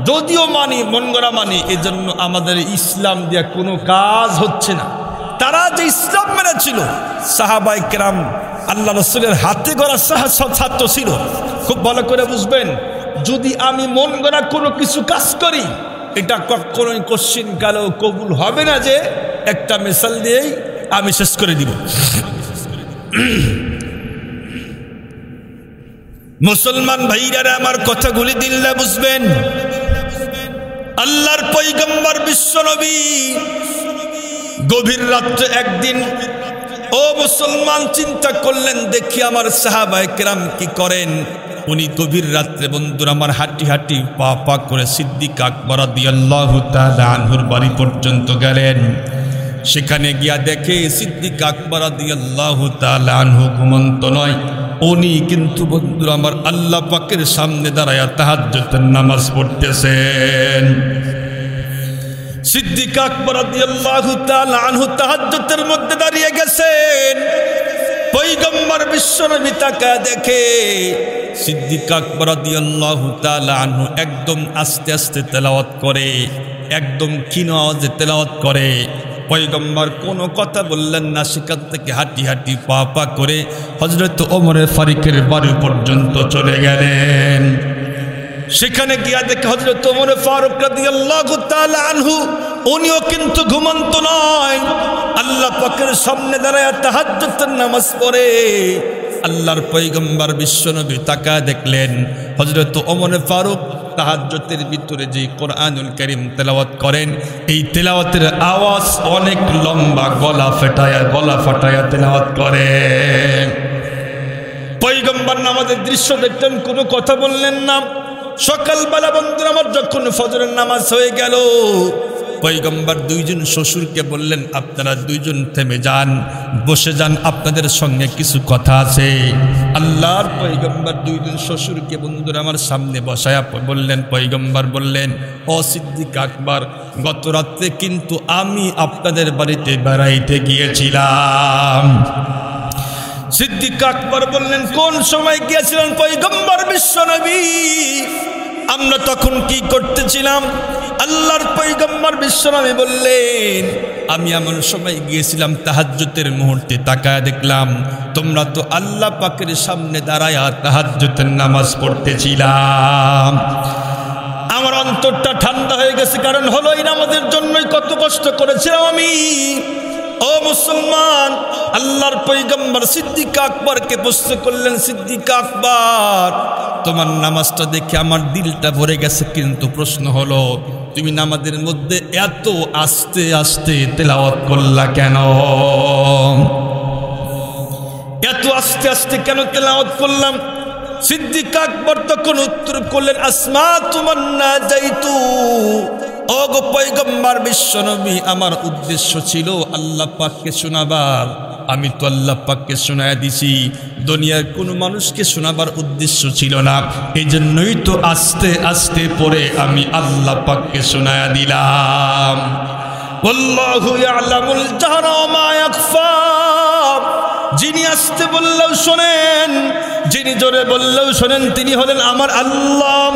যদিও মানি মন গড়া মানি, এজন্য আমাদের ইসলাম দিয়ে কোনো কাজ হচ্ছে না। তারা যে ইসলাম মেনেছিল, সাহাবায়ে কেরাম আল্লাহ রাসূলের হাতে গড়া ছাত্র ছিল। খুব ভালো করে বুঝবেন, যদি আমি মন গড়া কোনো কিছু কাজ করি, এটা কখনোই কোশ্চিন কালেও কবুল হবে না। যে একটা মিসাল দিয়েই আমি শেষ করে দিব। মুসলমান ভাইরা আমার কথাগুলি দিল্লা বুঝবেন। আল্লাহর পয়গম্বর বিশ্বনবী গভীর রাত্রে একদিন, ও মুসলমান, চিন্তা করলেন দেখি আমার সাহাবায়ে কেরাম কি করেন। উনি গভীর রাত্রে বন্ধুরা আমার হাঁটি হাঁটি পা পা করে সিদ্দিক আকবর রাদিয়াল্লাহু তাআলা আনহুর বাড়ি পর্যন্ত গেলেন। সেখানে গিয়া দেখে সিদ্দিক আকবর রাদিয়াল্লাহু তাআলা আনহু ঘুমন্ত নয়, উনি কিন্তু বন্ধুরা আমার আল্লাহ পাকের সামনে দাঁড়ায়া তাহাজ্জুদের নামাজ পড়তেছেন। সিদ্দিক আকবর রাদিয়াল্লাহু তাআলা আনহু তাহাজ্জুদের মধ্যে দাঁড়িয়ে গেছেন। পয়গম্বর বিশ্বনবী তাকে দেখে সিদ্দিক আকবর রাদিয়াল্লাহু তাআলা আনহু একদম আস্তে আস্তে তেলাওয়াত করে, একদম ক্ষীণ আওয়াজে তেলাওয়াত করে। পয়গম্বর কোনো কথা বললেন না, সেখান থেকে হাঁটি হাঁটি পা পা করে হযরত ওমরে ফারুকের বাড়ি পর্যন্ত চলে গেলেন। সেখানে গিয়া দেখে হযরত ওমরে ফারুক রাদিয়াল্লাহু তাআলা আনহু উনিও কিন্তু ঘুমন্ত নয়, আল্লাহ পাকের সামনে দাঁড়ায় তাহাজ্জুদের নামাজ পড়ে। আল্লাহর পয়গম্বর বিশ্বনবী তাকায় দেখলেন হযরত ওমরে ফারুক তাহাজ্জুদের ভিতরে যে কোরআনুল কারীম তেলাওয়াত করেন, এই তেলাওয়াতের আওয়াজ অনেক লম্বা, গলা ফাটায়া তেলাওয়াত করেন। পয়গম্বর নামাজের দৃশ্য দেখলেন, কোনো কথা বললেন না। সকালবেলা বন্ধুরা আমার যখন ফজরের নামাজ হয়ে গেল, পয়গম্বর দুইজন শ্বশুরকে বললেন, আপনারা দুইজন থেমে যান, বসে যান, আপনাদের সঙ্গে কিছু কথা আছে। আল্লাহর পয়গম্বর দুইজন শ্বশুরকে বন্ধুরা আমার সামনে বসায়া বললেন, পয়গম্বর বললেন, ও সিদ্দিক আকবর, গত রাত্রে কিন্তু আমি আপনাদের বাড়িতে বেড়াইতে গিয়েছিলাম। সিদ্দিক আকবর বললেন, কোন সময় গিয়েছিলেন পয়গম্বর বিশ্বনবী? আমরা তখন কি করতেছিলাম? আল্লাহর পয়গম্বর বিশ্বনবী বললেন, আমি এমন সময় গিয়েছিলাম তাহাজ্জুদের মুহূর্তে তাকায় দেখলাম তোমরা তো আল্লাহ পাকের সামনে দাঁড়ায়া তাহাজ্জুদের নামাজ পড়তেছিলাম। আমার অন্তরটা ঠান্ডা হয়ে গেছে, কারণ হলো এই নামাজের জন্যই কত কষ্ট করেছিলাম আমি। ও মুসলমান, আল্লাহর পয়গম্বর সিদ্দিক আকবরকে প্রশ্ন করলেন, সিদ্দিক আকবর, তোমার নামাজটা দেখে আমার দিলটা ভরে গেছে, কিন্তু প্রশ্ন হলো তুমি নামাজের মধ্যে এত আস্তে আস্তে তেলাওয়াত করলা কেন? এত আস্তে আস্তে কেন তেলাওয়াত করলাম? সিদ্দিক আকবর তখন উত্তর করলেন, আসমা তোমার না যাইতু, ও গো পয়গম্বর বিশ্বনবী, আমার উদ্দেশ্য ছিল আল্লাহ পাককে শোনাবার। আমি তো আল্লাহ পাককে শোনায়া দিছি, দুনিয়ার কোনো মানুষকে শোনাবার উদ্দেশ্য ছিল না। এই জন্যই তো আস্তে আস্তে পড়ে আমি আল্লাহ পাককে শোনায়া দিলাম। আল্লাহু ইয়ালামুল জাহরা ওয়া মা ইয়াখফা। যিনি আস্তে বললেও শোনেন, যিনি জোরে বললেও শোনেন, তিনি হলেন আমার আল্লাহ।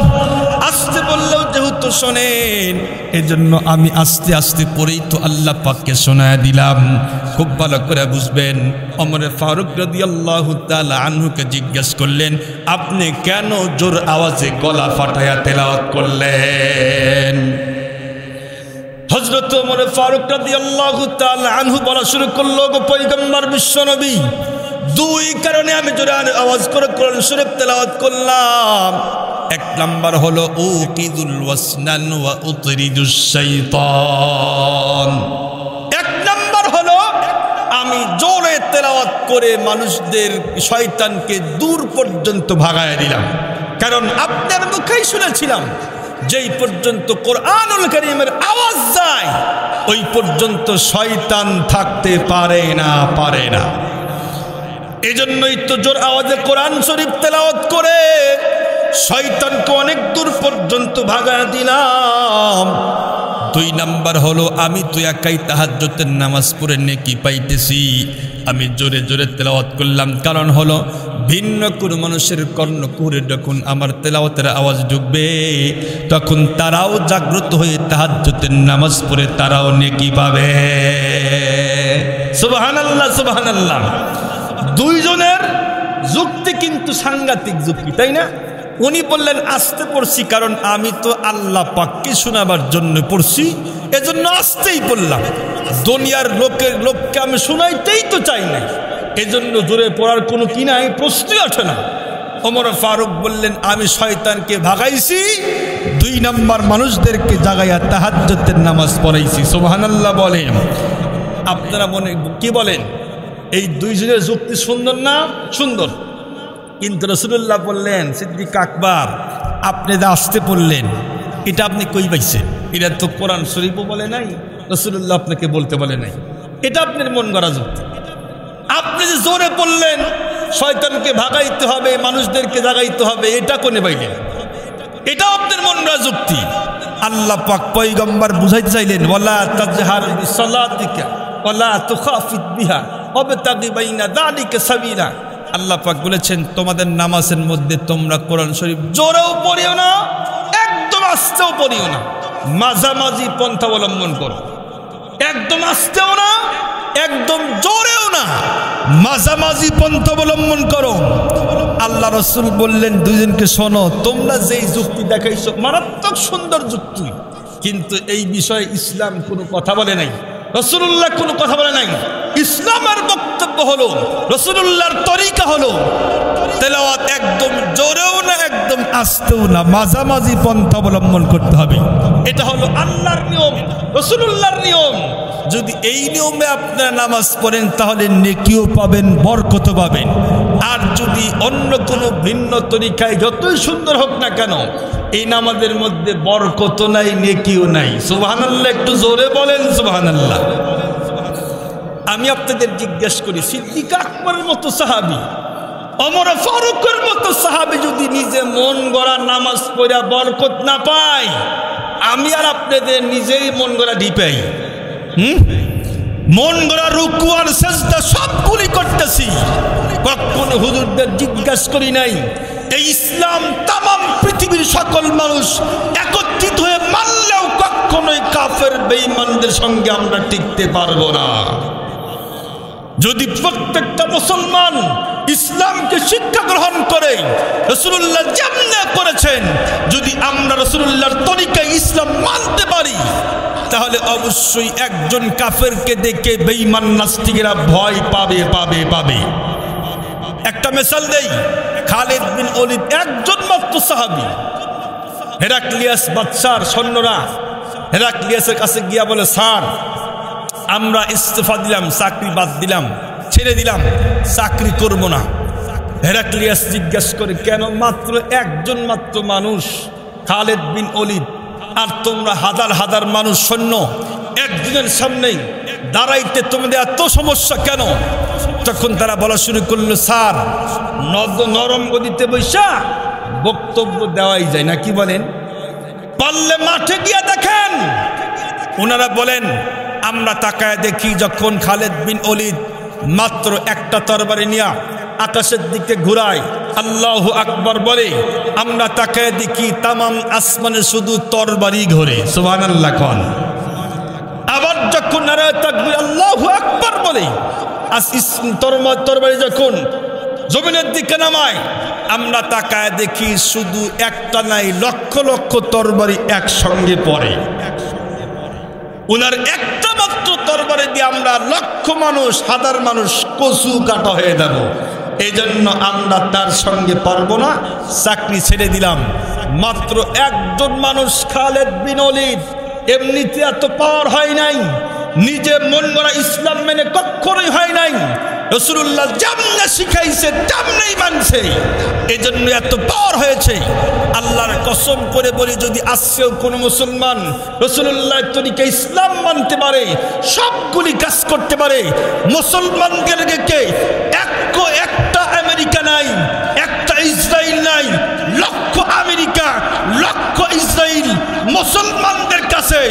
আস্তে বললেও যেহেতু শোনেন, এজন্য আমি আস্তে আস্তে পড়েই তো আল্লাহ পাককে শোনায়া দিলাম। খুব ভালো করে বুঝবেন, ওমর ফারুক রাদিয়াল্লাহু তাআলা আনহুকে জিজ্ঞেস করলেন, আপনি কেন জোর আওয়াজে গলা ফাটায়া তেলাওয়াত করলেন? হযরত ওমর ফারুক রাদিয়াল্লাহু তাআলা আনহু বলা শুরু করলো, গো পয়গম্বর বিশ্বনবী, দুই কারণে আমি জোরে আওয়াজ করে কোরআন শরীফ তেলাওয়াত করলাম। এক নাম্বার হলো উকিদুল ওয়াসনান ওয়া উতরিদুশ শাইতান। এক নাম্বার হলো আমি জোরে তেলাওয়াত করে মানুষদের শয়তানকে দূর পর্যন্ত ভাগায় দিলাম। কারণ আপনার মুখেই শুনেছিলাম, যেই পর্যন্ত কোরআনুল কারীমের আওয়াজ যায় ওই পর্যন্ত শয়তান থাকতে পারে না। এজন্যই তো জোর আওয়াজে কোরআন শরীফ তেলাওয়াত করে শয়তানকে অনেক দূর পর্যন্ত ভাগায় দিলাম। দুই নাম্বার হলো আমি তো একাই তাহাজ্জুদের নামাজ পড়ে নেকি পাইতেছি, আমি জোরে জোরে তেলাওয়াত করলাম। কারণ হলো ভিন্ন কোনো মানুষের কর্ণকুহরে যখন আমার তেলাওয়াতের আওয়াজ ঢুকবে, তখন তারাও জাগ্রত হয়ে তাহাজ্জুদের নামাজ পড়ে তারাও নেকি পাবে। সুবহানাল্লাহ, সুবহানাল্লাহ। দুইজনের যুক্তি কিন্তু সাংঘাতিক যুক্তি, তাই না? উনি বললেন আস্তে পড়ছি, কারণ আমি তো আল্লাহ পাককে শোনাবার জন্য পড়ছি, এজন্য আস্তেই পড়লাম। দুনিয়ার লোককে আমি শোনাইতেই তো চাই না, এজন্য জোরে পড়ার কোনো কি নাই, প্রশ্নই ওঠে না। ওমর ফারুক বললেন, আমি শয়তানকে ভাগাইছি, দুই নাম্বার মানুষদেরকে জাগাইয়া তাহাজ্জুদের নামাজ পড়াইছি। সুবহানাল্লাহ বলেন। আপনারা মনে কি বলেন? এই দুইজনের যুক্তি সুন্দর না? সুন্দর। কিন্তু রাসূলুল্লাহ বললেন, সিদ্দিক আকবর, আপনি যা আসতে পড়লেন এটা আপনি কই পাইছেন? এটা তো কোরআন শরীফও বলে নাই, রাসূলুল্লাহ আপনাকে বলতে বলে নাই। এটা আপনার মন গড়া যুক্তি। আপনি যে জোরে বললেন শয়তানকে ভাগাইতে হবে, মানুষদেরকে জাগাইতে হবে, এটা কোনে পাইলেন? এটা আপনার মন গড়া যুক্তি। আল্লাহ পাক পয়গম্বর বুঝাইতে চাইলেন, ওয়ালা তাজহার বিসসালাতিকা ওয়ালা তুখাফিত বিহা ওয়াবতাগি বাইনা যালিকা সাবিলা। আল্লাহ পাক বলেছেন, তোমাদের নামাজের মধ্যে তোমরা কোরআন শরীফ জোরেও পড়িও না, একদম আস্তেও পড়িও না, মাঝামাঝি পন্থা অবলম্বন করো। একদম আস্তেও না, একদম জোরেও না, মাঝামাঝি পন্থা অবলম্বন করো। আল্লাহ রাসূল বললেন, দুইজনকে শোনো, তোমরা যেই যুক্তি দেখাইছো মারাত্মক সুন্দর যুক্তি, কিন্তু এই বিষয়ে ইসলাম কোনো কথা বলে নাই, রাসূলুল্লাহ কোনো কথা বলে নাই। ইসলামের বক্তব্য হলো, রাসূলুল্লাহর তরিকা হলো তেলাওয়াত একদম জোরেও না একদম আস্তেও না, মাঝামাঝি পন্থা অবলম্বন করতে হবে। এটা হলো আল্লাহর নিয়ম, রাসূলুল্লাহর নিয়ম। যদি এই নিয়মে আপনারা নামাজ পড়েন তাহলে নেকিও পাবেন, বরকতও পাবেন। আর যদি অন্য কোনো ভিন্ন তরিকায় যতই সুন্দর হোক না কেন, এই নামাজের মধ্যে বরকত নাই, নেকিও নাই। সুবহানাল্লাহ, একটু জোরে বলেন সুবহানাল্লাহ। আমি আপনাদের জিজ্ঞেস করি, সিদ্দিক আকবরের মতো সাহাবী, ওমর ফারুকের মতো সাহাবী যদি নিজে মন গড়া নামাজ পড়া বরকত না পায়, আমি আর আপনাদের নিজেই মন গড়া ঢিপাই, মন গড়া রুকু আর সিজদা সবগুলি করতেছি, কখনো হুজুরদের জিজ্ঞেস করি নাই। এই ইসলাম তামাম পৃথিবীর সকল মানুষ একত্রিত হয়ে মানলেও কখনোই কাফের বেঈমানদের সঙ্গে আমরা টিকতে পারবো না। যদি প্রত্যেকটা মুসলমান ইসলামকে শিক্ষা গ্রহণ করে রাসূলুল্লাহ যেমনে করেছেন, যদি আমরা রাসূলুল্লাহর তরিকায় ইসলাম মানতে পারি, তাহলে অবশ্যই একজন কাফেরকে দেখে বেঈমান নাস্তিকেরা ভয় পাবে পাবে পাবে। একটা মিসাল দেই, খালিদ বিন ওলীদ একজন মাত্র সাহাবী। হেরাক্লিয়াস বাদশার সৈন্যরা হেরাক্লিয়াসের কাছে গিয়া বলে, স্যার আমরা ইস্তেফা দিলাম, চাকরি বাদ দিলাম, ছেড়ে দিলাম, চাকরি করব না। হেরাক্লিয়াস জিজ্ঞাসা করে, কেন? মাত্র একজন মাত্র মানুষ খালিদ বিন ওলীদ, আর তোমরা হাজার হাজার মানুষ সৈন্য, একজনের সামনেই দাঁড়াইতে তোমাদের এত সমস্যা কেন? তখন তারা বলা শুরু করলো, স্যার নরম গদিতে বৈশা বক্তব্য দেওয়াই যায় না, কি বলেন? পারলে মাঠে গিয়ে দেখেন। ওনারা বলেন, আমরা তাকায় দেখি যখন খালিদ বিন ওলীদ মাত্র একটা তরবারি নিয়ে আকাশের দিকে ঘুরায়, আল্লাহু আকবার বলে, আমরা তাকায় দেখি তামাম আসমানে শুধু তরবারি ঘোরে। সুবহানাল্লাহ কোন। আবার যখন নারায়ে তাকবীর আল্লাহু আকবার বলে, তরবারি যখন জমিনের দিকে নামায়, আমরা তাকায় দেখি শুধু একটা নাই, লক্ষ লক্ষ তরবারি একসঙ্গে পড়ে। উনার একটা মাত্র তরবারি দিয়ে আমরা লক্ষ মানুষ, হাজার মানুষ কচু কাটা হয়ে যাব। এই জন্য আমরা তার সঙ্গে পারবো না, চাকরি ছেড়ে দিলাম। মাত্র একজন মানুষ খালিদ বিন ওলীদ, এমনিতে এত পাওয়ার হয় নাই, নিজে মন গড়া ইসলাম মেনে কখনোই হয় নাই। রাসূলুল্লাহ যেমনে শিখাইছে তেমনেই মানছে, এই জন্য এত পাওয়ার হয়েছে। আল্লাহর কসম করে বলি, যদি আজকেও কোনো মুসলমান রাসূলুল্লাহর তরিকায় ইসলাম মানতে পারে, সবগুলি কাজ করতে পারে, মুসলমানদেরকে একটা আমেরিকা নাই, একটা ইসরায়েল নাই, লক্ষ আমেরিকা, লক্ষ ইসরায়েল মুসলমানদের কাছে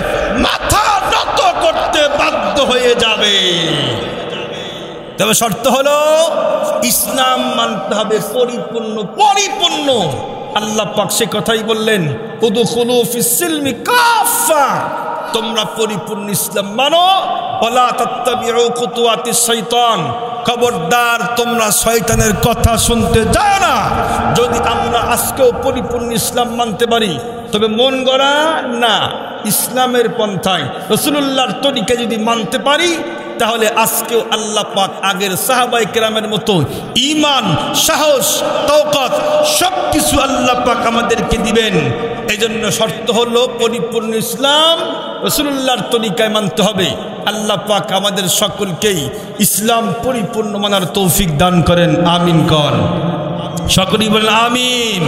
মাথা নত করতে বাধ্য হয়ে যাবে। তবে শর্ত হলো ইসলাম মানতে হবে পরিপূর্ণ পরিপূর্ণ। আল্লাহ পাক সে কথাই বললেন, উদখুলু ফিস সিলমি কাফা, তোমরা পরিপূর্ণ ইসলাম মানো, ওয়ালা তাত্তাবিউ খুতুওয়াতিশ শাইতান, খবরদার তোমরা শয়তানের কথা শুনতে যাও না। যদি আমরা আজকেও পরিপূর্ণ ইসলাম মানতে পারি, তবে মন গড়া না, ইসলামের পন্থায় রাসূলুল্লাহর তরিকা যদি মানতে পারি, তাহলে আজকেও আল্লাহ পাক আগের সাহাবায়ে কেরামের মতো ঈমান, সাহস, তাওকাত সবকিছু আল্লাহ পাক আমাদেরকে দিবেন। এই জন্য শর্ত হলো পরিপূর্ণ ইসলাম রাসূলুল্লাহর তরিকায় মানতে হবে। আল্লাহ পাক আমাদের সকলকেই ইসলাম পরিপূর্ণ মানার তৌফিক দান করেন। আমিন কন, সকলেই বলেন আমিন।